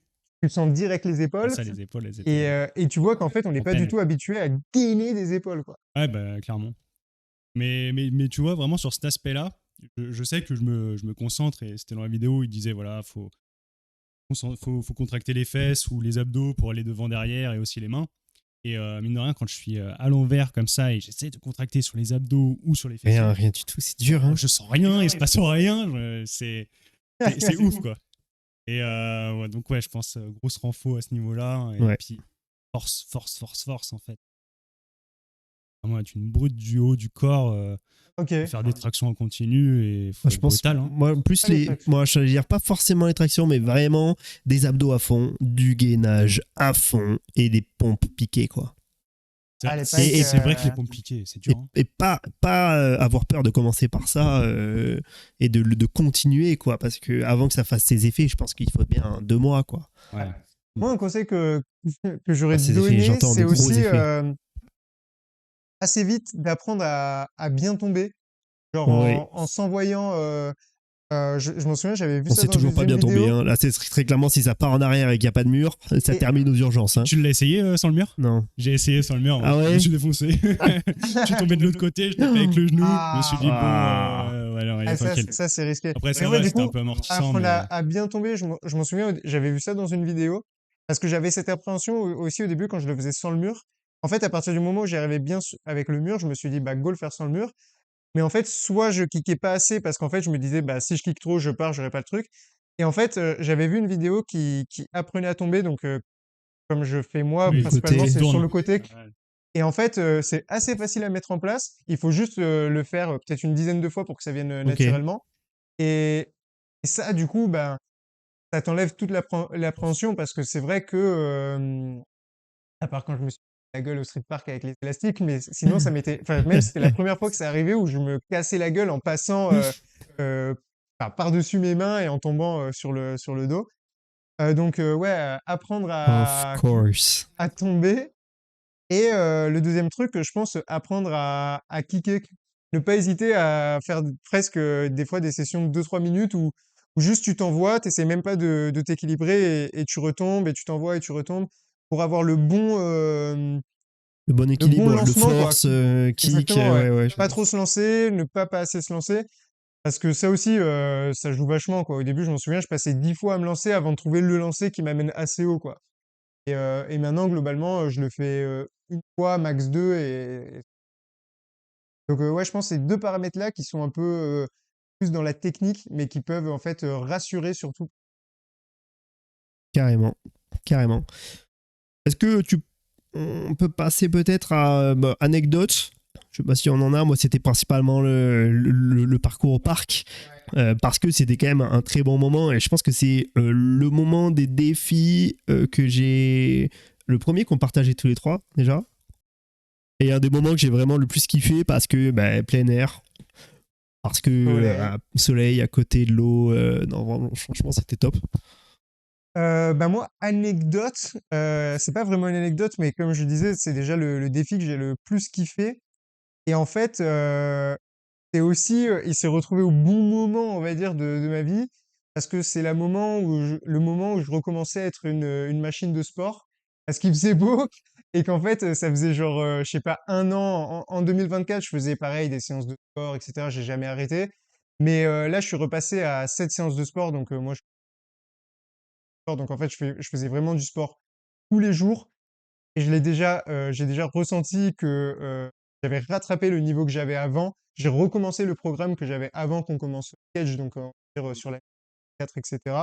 tu sens direct les Ah, épaules ça, les épaules, elles et, étaient euh, et tu vois qu'en fait, on n'est en pas du peine. tout habitué à gainer des épaules, quoi. Ouais, bah, clairement. Mais tu vois, vraiment sur cet aspect-là, je sais que je me concentre, et c'était dans la vidéo, il disait, voilà, faut contracter les fesses ou les abdos pour aller devant, derrière, et aussi les mains. Et mine de rien, quand je suis à l'envers comme ça et j'essaie de contracter sur les abdos ou sur les Rien, fessiers, rien du tout, c'est dur, hein. je sens rien, il se passe rien, c'est ouf, quoi. Et ouais, donc ouais, je pense grosse renfo à ce niveau-là. Et Ouais. puis force, force, force, force, en fait. Vraiment être une brute du haut du corps, Ok. faire des tractions en continu, et faut Moi, je être pense, brutal, hein. moi, plus Ah, les tractions. moi, je veux dire pas forcément les tractions, mais vraiment des abdos à fond, du gainage à fond et des pompes piquées, quoi. Ah, les C'est pikes, Et, c'est vrai que les pompes piquées, c'est dur, hein. et pas avoir peur de commencer par ça et de continuer, quoi, parce que avant que ça fasse ses effets, je pense qu'il faut bien 2 mois, quoi. Ouais. moi, un conseil que j'aurais Enfin, ses effets, donné, j'entends c'est de gros aussi effets. assez vite d'apprendre à bien tomber. Genre Oui. en s'envoyant. Je m'en souviens, j'avais vu On ça sait dans toujours pas une bien tomber, vidéo. hein. Là, c'est très clairement, si ça part en arrière et qu'il n'y a pas de mur, ça Et, termine aux urgences, hein. Tu l'as essayé sans le mur? Non. J'ai essayé sans le mur, Ah je me ouais? suis défoncé. Je suis tombé de l'autre côté, je tapais avec le genou, je me suis dit, bon, Ah. ouais, non, allez, ah, ça, tranquille. ça c'est risqué. Après, Mais ça ouais, va, du c'était un coup, peu amortissant, apprendre mais à bien tomber, je m'en souviens, j'avais vu ça dans une vidéo. Parce que j'avais cette appréhension aussi au début quand je le faisais sans le mur. En fait, à partir du moment où j'y arrivais bien avec le mur, je me suis dit, bah, go le faire sans le mur. Mais en fait, soit je kickais pas assez parce qu'en fait, je me disais, bah, si je kick trop, je pars, j'aurai pas le truc. Et en fait, j'avais vu une vidéo qui apprenait à tomber, donc comme je fais moi, oui, principalement, côté. tu c'est sur tournes. le côté. Ouais. Et en fait, c'est assez facile à mettre en place. Il faut juste le faire peut-être une dizaine de fois pour que ça vienne Ok. naturellement. Et, et ça, du coup, ben, ça t'enlève toute l'appréhension parce que c'est vrai que, à part quand je me suis fait la gueule au street park avec les élastiques, mais sinon, ça m'était, enfin, même c'était la première fois que ça arrivait où je me cassais la gueule en passant euh, par-dessus mes mains et en tombant sur le dos. Donc, ouais, apprendre Of course. à tomber. Et le deuxième truc, je pense, apprendre à kicker. Ne pas hésiter à faire presque des fois des sessions de 2-3 minutes où juste tu t'envoies, tu même pas de t'équilibrer et tu retombes et tu t'envoies et tu retombes pour avoir Le bon le bon équilibre, le lancement, quoi. force, kick, Exactement, ouais. ouais, ouais. Pas trop se lancer, ne pas assez se lancer. Parce que ça aussi, ça joue vachement, quoi. Au début, je m'en souviens, je passais 10 fois à me lancer avant de trouver le lancer qui m'amène assez haut, quoi. Et maintenant, globalement, je le fais une fois, max deux. Donc, ouais, je pense que ces deux paramètres-là qui sont un peu plus dans la technique, mais qui peuvent en fait rassurer surtout. Carrément. Carrément. Est-ce que on peut passer peut-être à anecdote. Je sais pas si on en a. Moi, c'était principalement le parcours au parc. Parce que c'était quand même un très bon moment. Et je pense que c'est le moment des défis que j'ai. Le premier qu'on partageait tous les trois, déjà. Et un des moments que j'ai vraiment le plus kiffé parce que plein air. Parce que Soleil. soleil à côté de l'eau. Non, vraiment, franchement, c'était top. Bah moi, anecdote, c'est pas vraiment une anecdote, mais comme je disais, c'est déjà le défi que j'ai le plus kiffé. Et en fait, c'est aussi, il s'est retrouvé au bon moment, on va dire, de ma vie, parce que c'est le moment où je recommençais à être une machine de sport, parce qu'il faisait beau et qu'en fait, ça faisait genre, je sais pas, un an. En 2024, je faisais pareil, des séances de sport, etc. J'ai jamais arrêté. Mais là, je suis repassé à 7 séances de sport, donc moi, donc en fait, je faisais vraiment du sport tous les jours et j'ai déjà ressenti que j'avais rattrapé le niveau que j'avais avant. J'ai recommencé le programme que j'avais avant qu'on commence le sketch, donc on va dire sur la 4, etc.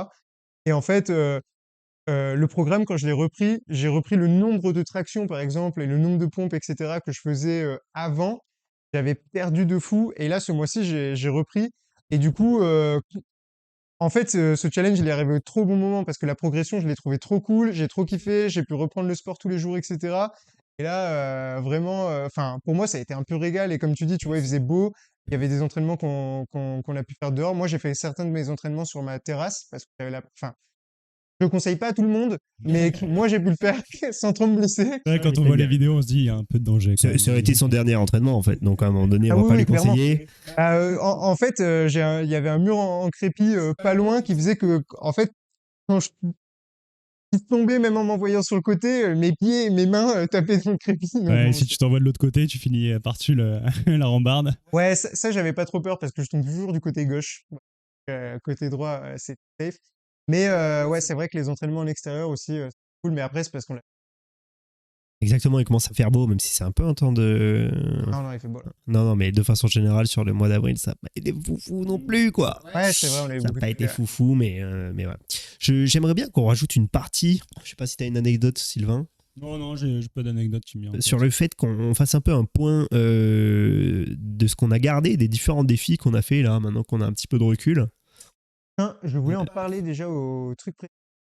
Et en fait, le programme, quand je l'ai repris, j'ai repris le nombre de tractions, par exemple, et le nombre de pompes, etc., que je faisais avant. J'avais perdu de fou. Et là, ce mois-ci, j'ai repris. Et du coup, en fait, ce challenge, il est arrivé au trop bon moment parce que la progression, je l'ai trouvé trop cool, j'ai trop kiffé, j'ai pu reprendre le sport tous les jours, etc. Et là, vraiment, enfin, pour moi, ça a été un peu régal. Et comme tu dis, tu vois, il faisait beau, il y avait des entraînements qu'on a pu faire dehors. Moi, j'ai fait certains de mes entraînements sur ma terrasse parce que j'avais enfin, Je le conseille pas à tout le monde, mais moi j'ai pu le faire sans trop me blesser. C'est vrai, quand on voit les vidéos, on se dit il y a un peu de danger. quand même. Ça aurait été son dernier entraînement en fait, donc à un moment donné, Ah on va oui, pas oui, lui clairement. conseiller. En fait, il y avait un mur en crépi pas loin qui faisait que, en fait, quand je tombais, même en m'envoyant sur le côté, mes pieds et mes mains tapaient dans le crépi. Donc Ouais, bon, si tu t'envoies de l'autre côté, tu finis par-dessus la rambarde. ouais, ça j'avais pas trop peur parce que je tombe toujours du côté gauche. Côté droit, c'est safe. Mais ouais, c'est vrai que les entraînements en extérieur aussi, c'est cool. Mais après, c'est parce qu'on l'a. Exactement, il commence à faire beau, même si c'est un peu un temps de. Non, non, il fait beau là. Non, mais de façon générale, sur le mois d'avril, ça n'a pas été foufou non plus, quoi. Ouais, c'est vrai, on a eu Ça n'a beaucoup pas de été pluie, ouais. foufou, mais voilà. J'aimerais bien qu'on rajoute une partie. Je sais pas si tu as une anecdote, Sylvain, Non, j'ai pas d'anecdote qui me vient en tête. sur le fait qu'on fasse un peu un point de ce qu'on a gardé, des différents défis qu'on a fait là, maintenant qu'on a un petit peu de recul. Je voulais en parler déjà au truc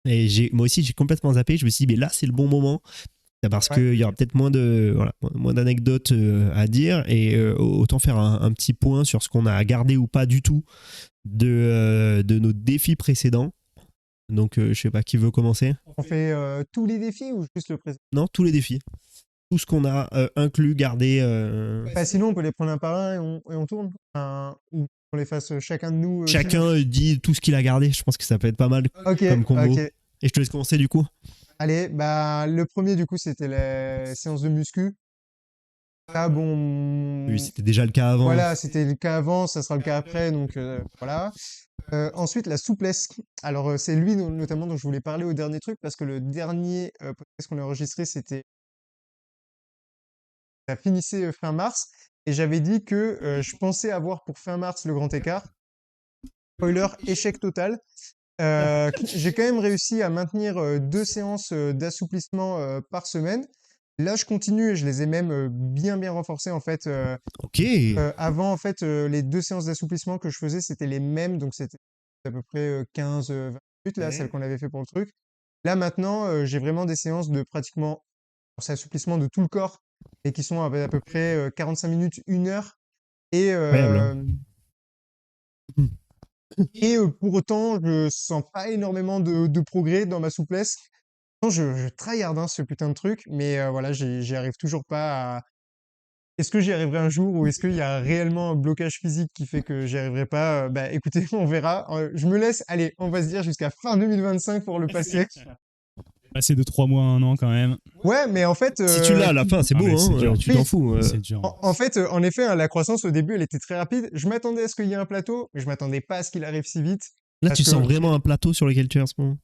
Et moi aussi, j'ai complètement zappé. Je me suis dit, mais là, c'est le bon moment. Parce Ouais. qu'il y aura peut-être moins d'anecdotes à dire et autant faire un petit point sur ce qu'on a gardé ou pas du tout de nos défis précédents. Donc, je sais pas qui veut commencer. On fait tous les défis ou juste le présent? Non, tous les défis. Tout ce qu'on a inclus, gardé. Bah, sinon, on peut les prendre un par un et on tourne. Ou on les fasse chacun de nous. Chacun dit tout ce qu'il a gardé. Je pense que ça peut être pas mal Ok, comme combo. ok. Et je te laisse commencer du coup. Allez, bah, le premier, du coup, c'était la séance de muscu. Là, bon. Oui, c'était déjà le cas avant. Voilà, c'était le cas avant, ça sera le cas après, donc voilà. Ensuite, la souplesse. Alors, c'est lui notamment dont je voulais parler au dernier truc, parce que le dernier podcast qu'on a enregistré, ça finissait fin mars, et j'avais dit que je pensais avoir pour fin mars le grand écart. Spoiler, échec total. J'ai quand même réussi à maintenir 2 séances d'assouplissement par semaine. Là, je continue et je les ai même bien renforcées en fait. Ok. Avant, en fait, les 2 séances d'assouplissement que je faisais, c'était les mêmes, donc c'était à peu près 15-20 minutes, là, Ouais. celles qu'on avait fait pour le truc. Là, maintenant, j'ai vraiment des séances de pratiquement, c'est assouplissement de tout le corps, et qui sont à peu près 45 minutes, 1 heure. Et, Incroyable, hein. pour autant, je sens pas énormément de progrès dans ma souplesse. Non, je tryhard hein, ce putain de truc, mais voilà, j'y arrive toujours pas à. Est-ce que j'y arriverai un jour ou est-ce qu'il y a réellement un blocage physique qui fait que j'y arriverai pas? Bah écoutez, on verra. Je me laisse, allez, on va se dire jusqu'à fin 2025 pour le passer. Passer de 3 mois à 1 an quand même. Ouais, mais en fait, Si tu l'as à la fin, c'est Ah, beau, mais c'est hein. dur. Tu Oui. t'en fous. C'est dur. en fait, en effet, hein, la croissance au début, elle était très rapide. Je m'attendais à ce qu'il y ait un plateau, mais je m'attendais pas à ce qu'il arrive si vite. Là, Parce tu que sens vraiment un plateau sur lequel tu es en ce moment.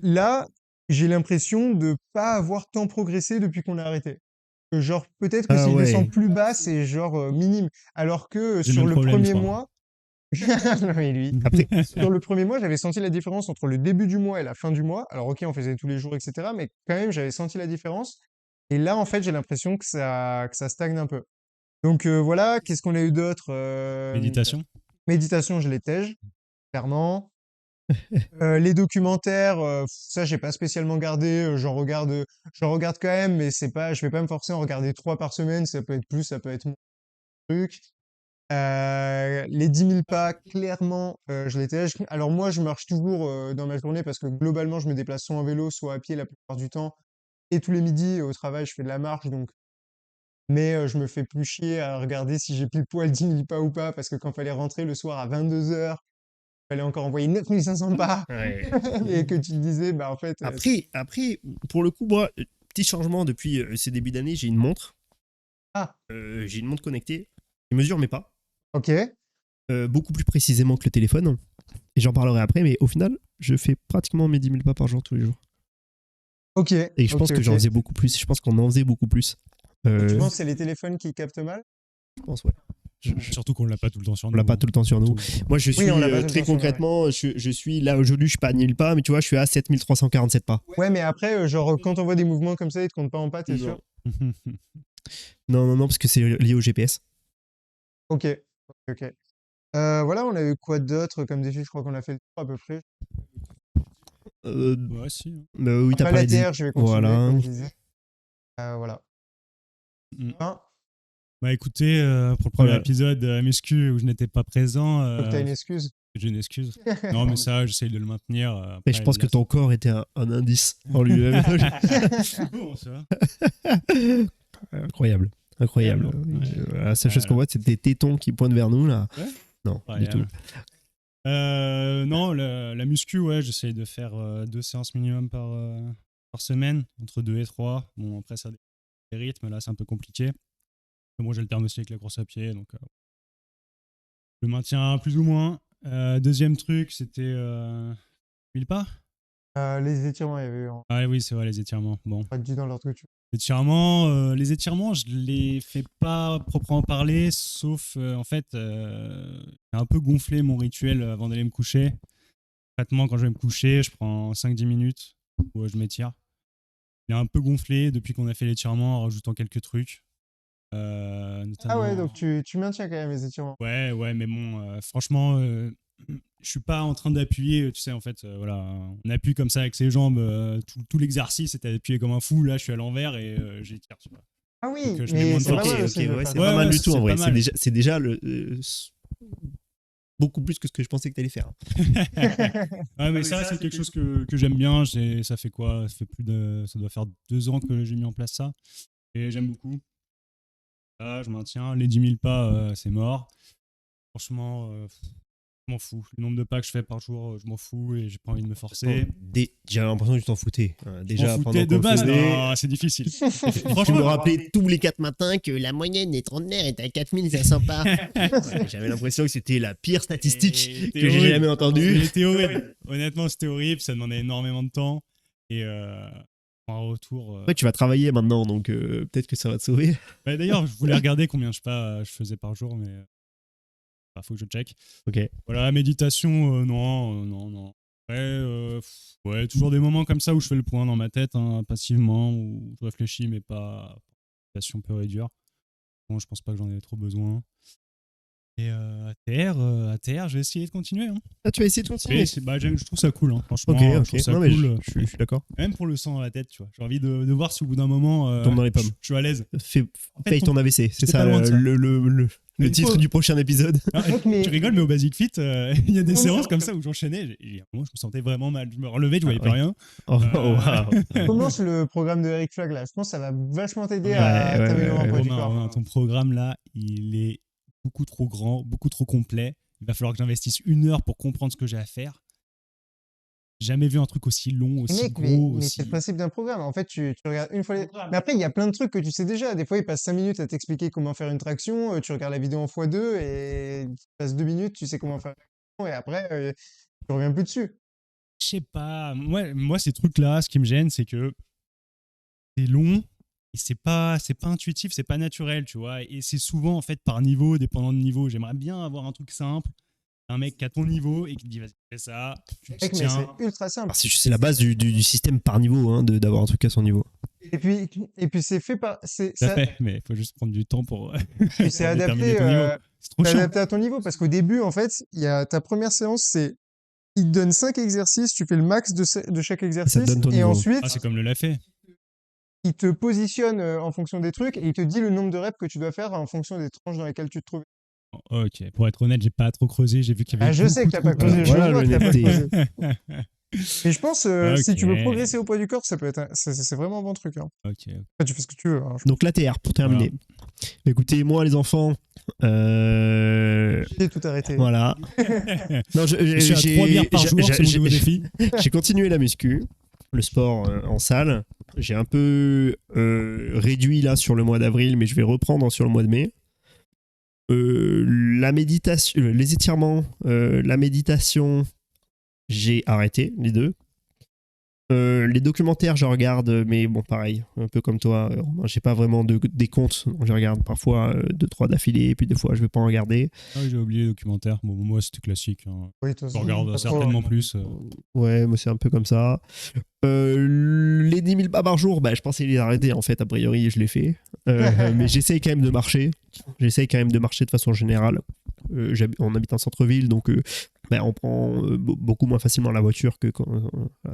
là, j'ai l'impression de pas avoir tant progressé depuis qu'on a arrêté. Genre, peut-être que Ah s'il ouais. descend plus bas, c'est genre minime. Alors que J'ai le sur même le problème, premier je crois. mois, non, mais lui. Après, Sur le premier mois, j'avais senti la différence entre le début du mois et la fin du mois. Alors, ok, on faisait tous les jours, etc. Mais quand même, j'avais senti la différence. Et là, en fait, j'ai l'impression que ça stagne un peu. Donc voilà, qu'est-ce qu'on a eu d'autre? Méditation. Méditation, je l'étège, clairement. Les documentaires, ça, j'ai pas spécialement gardé. J'en regarde quand même, mais c'est pas, je vais pas me forcer à en regarder 3 par semaine. Ça peut être plus, ça peut être moins. Truc. Les 10 000 pas, clairement, je l'étège. Alors moi, je marche toujours dans ma journée parce que globalement, je me déplace soit en vélo, soit à pied la plupart du temps. Et tous les midis, au travail, je fais de la marche, donc. Mais je me fais plus chier à regarder si j'ai pile poil 10 000 pas ou pas, parce que quand fallait rentrer le soir à 22 heures, fallait encore envoyer 9 500 pas, ouais. et que tu te disais, bah en fait, Après, pour le coup, moi, petit changement depuis ces débuts d'année, j'ai une montre. Ah. J'ai une montre connectée qui mesure mes pas, ok, beaucoup plus précisément que le téléphone. Et j'en parlerai après, mais au final, je fais pratiquement mes 10 000 pas par jour tous les jours. ok. Et je pense que j'en faisais beaucoup plus. Je pense qu'on en faisait beaucoup plus. Tu penses que c'est les téléphones qui captent mal? Je pense, ouais. Surtout qu'on l'a pas tout le temps sur On nous. l'a pas tout le temps sur nous. Moi, je suis on l'a pas tout le très temps sur nous, concrètement, je suis là aujourd'hui, je suis pas à 1000 pas, mais tu vois, je suis à 7347 pas. Ouais, mais après, genre, quand on voit des mouvements comme ça, ils te comptent pas en pas, t'es Non. sûr? Non, parce que c'est lié au GPS. Ok, ok. Voilà, on a eu quoi d'autre comme défi? Je crois qu'on a fait le tour à peu près. Ouais, si. Oui, t'as Pas parlé la des... terre, je vais continuer, Voilà. comme je disais. Voilà. Mm. Hein, Bah écoutez, pour le premier Voilà. épisode muscu où je n'étais pas présent, faut que t'as une excuse. J'ai une excuse. Non, mais ça, j'essaye de le maintenir. Mais je pense que ton corps était un indice en lui-même. Bon, ça va. Incroyable. Incroyable. La seule chose qu'on voit, c'est tes tétons qui pointent vers nous, là. Ouais. Non, Incroyable. du tout. Non, la muscu, ouais, j'essaye de faire 2 séances minimum par semaine, entre 2 et 3. Bon, après, ça dépend des rythmes, là, c'est un peu compliqué. Mais bon, j'alterne aussi avec la course à pied, donc je le maintiens plus ou moins. Deuxième truc, c'était 1000 pas. Les étirements, il y avait Ah oui, c'est vrai, les étirements. Bon, pas dit dans l'ordre que tu les étirements, je les fais pas proprement parler, sauf en fait, j'ai un peu gonflé mon rituel avant d'aller me coucher. Concrètement, quand je vais me coucher, je prends 5-10 minutes où je m'étire. Il est un peu gonflé depuis qu'on a fait l'étirement en rajoutant quelques trucs. Ah Notamment... ouais, donc tu maintiens quand même les étirements. Ouais, mais bon, franchement, je suis pas en train d'appuyer, tu sais, en fait, voilà, on appuie comme ça avec ses jambes, tout l'exercice, c'était d'appuyer comme un fou, là, je suis à l'envers et j'étire, tu vois. Ah oui, Donc, je mets mais moins de c'est pas force. mal Ok, aussi de ouais, faire c'est ça. pas mal du tout en c'est vrai. pas mal. C'est déjà beaucoup plus que ce que je pensais que t'allais faire. Ouais, mais ça, c'est quelque chose que j'aime bien. Ça fait quoi? Ça doit faire 2 ans que j'ai mis en place ça. Et j'aime beaucoup. Là, je maintiens. Les 10 000 pas, c'est mort. Franchement, je m'en fous. Le nombre de pas que je fais par jour, je m'en fous et j'ai pas envie de me forcer. J'avais l'impression que tu t'en foutais. Déjà, Je m'en pendant foutais qu'on de le base. faisait, Non, c'est difficile. tu me Franchement, rappelais tous les 4 matins que la moyenne des trentenaires est à 4500 pas. Ouais, j'avais l'impression que c'était la pire statistique C'était que j'ai horrible. jamais entendue. C'était horrible. Honnêtement, c'était horrible. Ça demandait énormément de temps. Et en retour. Ouais, tu vas travailler maintenant, donc peut-être que ça va te sauver. Bah, d'ailleurs, je voulais regarder combien je faisais par jour, mais faut que je check. Ok. Voilà, méditation, non. Ouais, toujours des moments comme ça où je fais le point dans ma tête, hein, passivement, où je réfléchis, mais pas méditation pure et dure. Bon, je pense pas que j'en ai trop besoin. Et ATR, je vais essayer de continuer. Hein. Ah, tu vas essayer de continuer. Je trouve ça cool, hein. Franchement. Ok, Je ok. trouve ça Non, mais cool. je suis d'accord. Même pour le sang dans la tête, tu vois. J'ai envie de voir si au bout d'un moment, Tombe dans les pommes. je suis à l'aise. Paye ton AVC, c'est j'étais ça, pas loin de ça. le Il titre faut- du prochain épisode. Mec, mais- Tu rigoles, mais au Basic Fit, il y a des Non, séances non. comme ça où j'enchaînais. Et à un moment, je me sentais vraiment mal. Je me relevais, je voyais Ah, plus ouais. rien. Oh, waouh. Commence le programme de Eric Flag là. Je pense que ça va vachement t'aider Ouais, à ouais, t'améliorer en ouais, poids du Romain, corps. Romain, ton programme là, il est beaucoup trop grand, beaucoup trop complet. Il va falloir que j'investisse 1 heure pour comprendre ce que j'ai à faire. Jamais vu un truc aussi long, aussi Mec, gros, mais aussi. c'est le principe d'un programme. En fait, tu regardes une fois les... Mais après, il y a plein de trucs que tu sais déjà. Des fois, il passe 5 minutes à t'expliquer comment faire une traction. Tu regardes la vidéo en x2 et il passe 2 minutes, tu sais comment faire une traction. Et après, tu reviens plus dessus. Je sais pas. Moi, ces trucs-là, ce qui me gêne, c'est que c'est long et c'est pas intuitif, c'est pas naturel, tu vois. Et c'est souvent, en fait, par niveau, dépendant de niveau. J'aimerais bien avoir un truc simple. Un mec qui a ton niveau et qui te dit, vas-y, fais ça. Tu te Mec, mais tiens. c'est ultra simple. C'est la base du système par niveau, hein, d'avoir un truc à son niveau. Et puis c'est fait par... Ça ça- fait, mais il faut juste prendre du temps pour. puis c'est pour déterminer adapté, ton niveau. C'est trop c'est chiant. adapté à ton niveau. Parce qu'au début, en fait, il y a ta première séance, c'est... Il te donne 5 exercices, tu fais le max de chaque exercice. donne ton Et niveau. ensuite, Ah, c'est comme le lafay. il te positionne en fonction des trucs et il te dit le nombre de reps que tu dois faire en fonction des tranches dans lesquelles tu te trouves. Ok, pour être honnête, j'ai pas trop creusé. J'ai vu qu'il y avait. Ah, je sais que t'as pas beaucoup creusé, je Voilà vois que t'as pas l'honnêteté. creusé. Mais je pense, si tu veux Ok. progresser au poids du corps, ça peut être, c'est vraiment un bon truc. Hein. Ok. Après, tu fais ce que tu veux. Hein. Donc l'ATR, pour terminer. Écoutez, moi les enfants, J'ai tout arrêté. voilà. Non, Je suis à 3 bières par jour, c'est mon nouveau défi. J'ai continué la muscu, le sport en salle. J'ai un peu réduit là sur le mois d'avril, mais je vais reprendre sur le mois de mai. La méditation, les étirements, la méditation, j'ai arrêté les deux. Les documentaires, je regarde, mais bon, pareil, un peu comme toi, Romain, j'ai pas vraiment des comptes. Je regarde parfois 2-3 d'affilée, et puis des fois, je vais pas en regarder. Ah oui, j'ai oublié le documentaire. Bon, moi, c'était classique. Hein. Oui, toi Je aussi. regarde Pas trop, certainement hein. plus. Ouais, moi, c'est un peu comme ça. Les 10 000 pas par jour, bah, je pensais les arrêter, en fait, a priori, je l'ai fait. Mais j'essaye quand même de marcher. J'essaye quand même de marcher de façon générale. On habite en centre-ville, donc bah, on prend beaucoup moins facilement la voiture que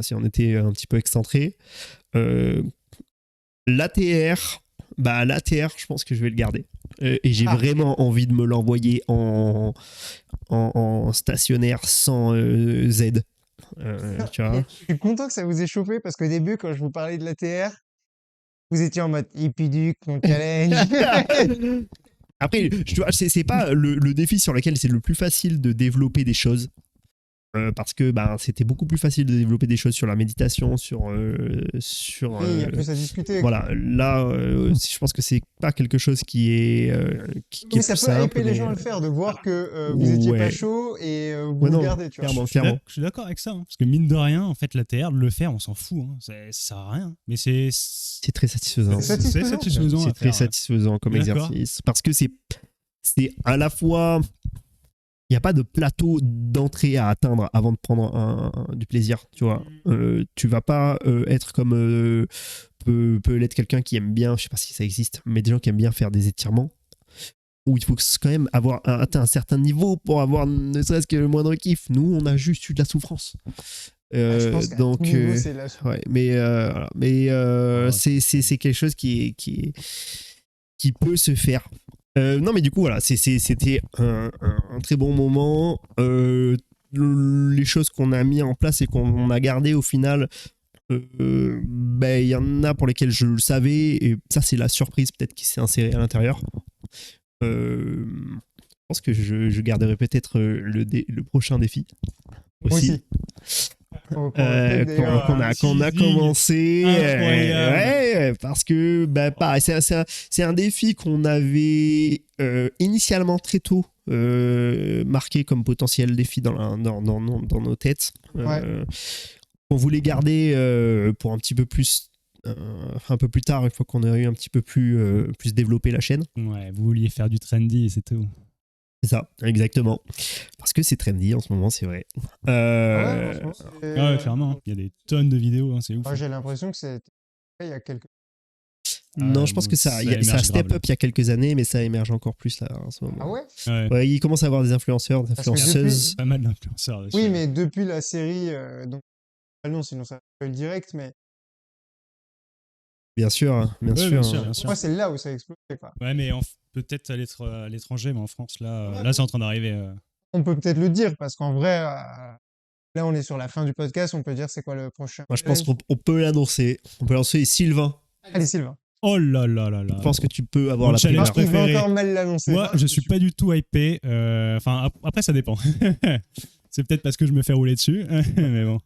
si on était un petit peu excentré. L'ATR, je pense que je vais le garder. Et j'ai Ah. vraiment envie de me l'envoyer en stationnaire sans Z. Tu vois. Je suis content que ça vous ait chauffé parce qu'au début, quand je vous parlais de l'ATR, vous étiez en mode Epiduc, mon challenge. Après, tu vois, c'est pas le défi sur lequel c'est le plus facile de développer des choses. Parce que c'était beaucoup plus facile de développer des choses sur la méditation, sur Oui, il y a plus à discuter. voilà, là, je pense que c'est pas quelque chose qui est qui Mais est ça plus peut simple. hyper les mais- gens à le faire, de voir que vous étiez pas Ouais. chaud et vous Ouais, le non, gardez, tu vois. clairement, Je suis clairement. je suis d'accord avec ça, hein, parce que mine de rien, en fait, l'ATR, de le faire, on s'en fout. Hein, ça sert à rien. Mais c'est C'est très satisfaisant. C'est satisfaisant. satisfaisant. à C'est très faire, ouais. satisfaisant comme D'accord. exercice. Parce que c'est à la fois. Il n'y a pas de plateau d'entrée à atteindre avant de prendre du plaisir, tu vois. Tu vas pas être comme peut l'être quelqu'un qui aime bien, je sais pas si ça existe, mais des gens qui aiment bien faire des étirements, où il faut quand même avoir atteint un certain niveau pour avoir ne serait-ce que le moindre kiff. Nous, on a juste eu de la souffrance. Je pense qu'à Donc, tout niveau, c'est la ouais, mais voilà. C'est quelque chose qui peut se faire. Non, mais du coup, voilà, c'était un très bon moment. Les choses qu'on a mis en place et qu'on a gardées au final, il y en a pour lesquelles je le savais, et ça, c'est la surprise peut-être qui s'est insérée à l'intérieur. Je pense que je garderai peut-être le prochain défi Moi aussi. aussi. Qu'on va peut-être d'ailleurs, Qu'on a teasing commencé, incroyable. ouais, parce que pareil, c'est un défi qu'on avait initialement très tôt marqué comme potentiel défi dans nos têtes. On voulait garder pour un petit peu plus, un peu plus tard, une fois qu'on a eu un petit peu plus développé la chaîne. Ouais, vous vouliez faire du trendy et c'est tout. C'est ça, exactement. Parce que c'est trendy en ce moment, c'est vrai. ouais, franchement, c'est- Ah ouais, clairement. Il y a des tonnes de vidéos, hein, c'est ouf. Ouais, j'ai l'impression que c'est il y a quelques. Non, je pense que ça émerge step grave, up il y a quelques années, mais ça émerge encore plus là en ce moment. Ah ouais? là. Ouais, Ouais, il commence à avoir des influenceurs, des Parce que influenceuses. pas mal d'influenceurs dessus. Oui, mais depuis la série, donc non, sinon ça peut le direct, mais Bien sûr, bien Ouais, sûr. bien sûr, bien sûr. moi c'est là où ça a explosé, quoi. Ouais, mais peut-être à l'étranger, mais en France, là, c'est en train d'arriver. On peut peut-être le dire parce qu'en vrai, là on est sur la fin du podcast, on peut dire c'est quoi le prochain. Moi, je pense challenge. qu'on peut l'annoncer. On peut lancer Sylvain. Allez Sylvain. Oh là là là là. Je pense que tu peux avoir Mon la challenge primeur. Il va préféré. encore mal l'annoncer. Moi, je suis pas du tout hypé. Enfin, après, ça dépend. C'est peut-être parce que je me fais rouler dessus, mais bon.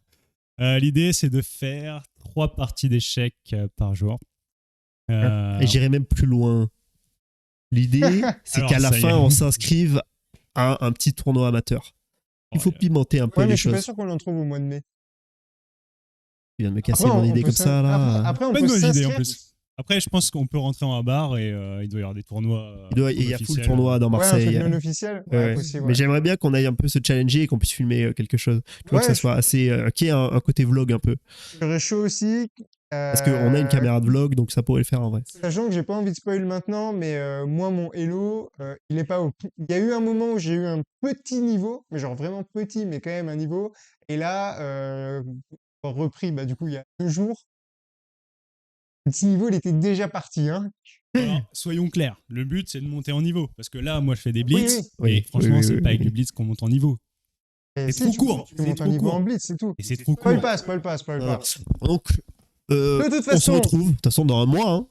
L'idée, c'est de faire 3 parties d'échecs par jour. Et j'irai même plus loin. L'idée, c'est Alors, qu'à la ça y fin, est. on s'inscrive à un petit tournoi amateur. Il faut Oh, pimenter un peu Ouais, mais les je suis pas choses. sûr qu'on l'en trouve au mois de mai. Tu viens de me casser Après, mon on idée peut comme s'in- ça, là. Après, on Pas peut une mauvaise idée en s'inscrire. plus. Après, je pense qu'on peut rentrer en barre et il doit y avoir des tournois. Il y a full officiels. tournoi dans Ouais, un Marseille. truc non officiel. Ouais, Ouais, ouais. possible. Mais Ouais. j'aimerais bien qu'on aille un peu se challenger et qu'on puisse filmer quelque chose. Tu vois, Ouais, que ça je- soit assez. Qu'il y ait un côté vlog un peu. Je serais chaud aussi. Parce qu'on a une caméra de vlog, donc ça pourrait le faire en vrai. Sachant que j'ai pas envie de spoil maintenant, mais moi, mon Hello, il est pas au. Il y a eu un moment où j'ai eu un petit niveau, mais genre vraiment petit, mais quand même un niveau. Et là, repris, du coup, il y a 2 jours. Le petit niveau, il était déjà parti, hein. Alors, soyons clairs, le but c'est de monter en niveau. Parce que là, moi je fais des Oui, blitz. oui. Et Oui, franchement, oui, c'est oui, pas avec oui. du blitz qu'on monte en niveau. Et C'est trop court, Tu c'est montes un trop niveau court. en blitz, c'est tout. Et c'est trop Spoil court. pas, spoil pas, spoil pas. Donc, De toute on se façon, retrouve, de toute façon, dans un mois. Hein.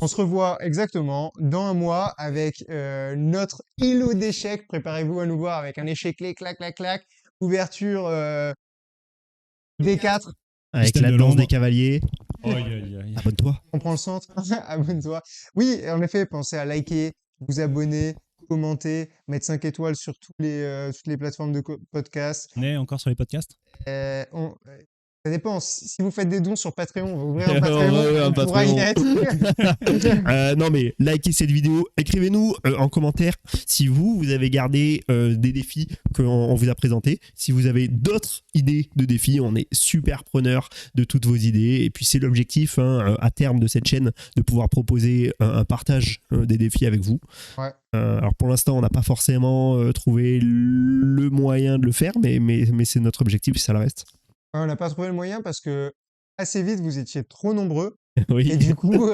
on se revoit exactement dans un mois avec notre îlot d'échecs. Préparez-vous à nous voir avec un échec clé, clac, clac, clac. Ouverture D4. Avec Système la de danse l'ombre. des cavaliers. Aïe, aïe, aïe. Abonne-toi. On prend le centre. Abonne-toi. Oui, en effet, pensez à liker, vous abonner, commenter, mettre 5 étoiles sur toutes les plateformes de podcast. On est encore sur les podcasts. Ça dépend. Si vous faites des dons sur Patreon, on va ouvrir un Ouais, Patreon. ouais, un on pourra y Patreon. être. Non mais likez cette vidéo, écrivez-nous en commentaire si vous avez gardé des défis qu'on vous a présentés. Si vous avez d'autres idées de défis, on est super preneur de toutes vos idées. Et puis c'est l'objectif à terme de cette chaîne de pouvoir proposer un partage des défis avec vous. Ouais. Alors pour l'instant on n'a pas forcément trouvé le moyen de le faire, mais c'est notre objectif et ça le reste. On n'a pas trouvé le moyen parce que assez vite, vous étiez trop nombreux. Oui. Et du coup,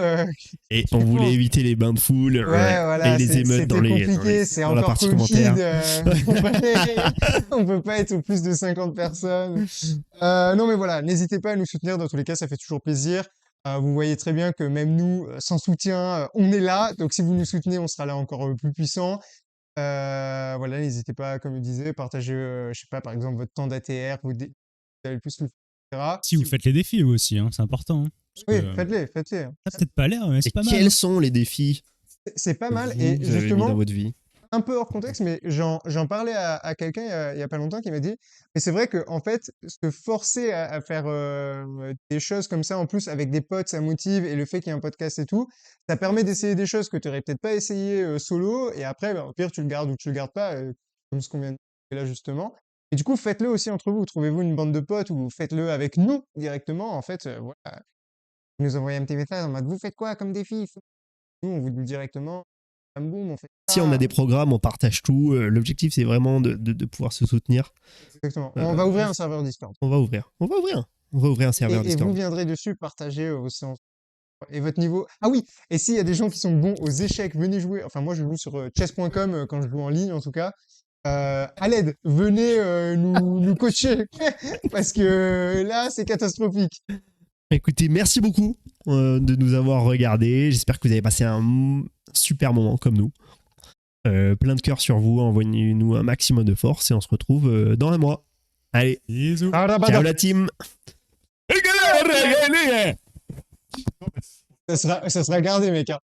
Et on voulait éviter les bains de foule voilà, et les émeutes c'était dans compliqué, c'est dans la encore partie Covid, commentaire. on peut pas être au plus de 50 personnes. Non, mais voilà, n'hésitez pas à nous soutenir. Dans tous les cas, ça fait toujours plaisir. Vous voyez très bien que même nous, sans soutien, on est là. Donc, si vous nous soutenez, on sera là encore plus puissant. Voilà, n'hésitez pas, comme je disais, partager, je sais pas, par exemple, votre temps d'ATR, vous avez le plus, etc. Si vous faites les défis vous aussi, hein, c'est important. Hein, parce Oui, que, faites-les. ça a peut-être pas l'air, mais Et c'est pas mal. quels Hein. sont les défis C'est pas que mal. vous Et avez mis dans justement, votre vie? un peu hors contexte, mais j'en parlais à quelqu'un il y a pas longtemps qui m'a dit, mais c'est vrai que en fait, se forcer à faire des choses comme ça, en plus avec des potes, ça motive, et le fait qu'il y ait un podcast et tout, ça permet d'essayer des choses que tu aurais peut-être pas essayé solo, et après, bah, au pire, tu le gardes ou tu le gardes pas, comme ce qu'on vient de faire là justement. Et du coup, faites-le aussi entre vous. Trouvez-vous une bande de potes ou faites-le avec nous directement. En fait, voilà, vous nous envoyez un petit message en mode vous faites quoi comme défi? Nous, on vous dit directement, bam boum, on fait Si on a ça. des programmes, on partage tout. L'objectif, c'est vraiment de pouvoir se soutenir. Exactement. Euh, On va ouvrir un serveur Discord. On va ouvrir. On va ouvrir un serveur Et vous Discord. viendrez dessus partager vos séances et votre niveau. Ah oui, et s'il y a des gens qui sont bons aux échecs, venez jouer. Enfin, moi, je joue sur chess.com quand je joue en ligne, en tout cas. À l'aide, venez nous coacher parce que là, c'est catastrophique. Écoutez, merci beaucoup de nous avoir regardés. J'espère que vous avez passé un super moment comme nous. Plein de cœur sur vous. Envoyez-nous un maximum de force et on se retrouve dans un mois. Allez, Bisous. ciao la team. Ça sera gardé, mec. Hein.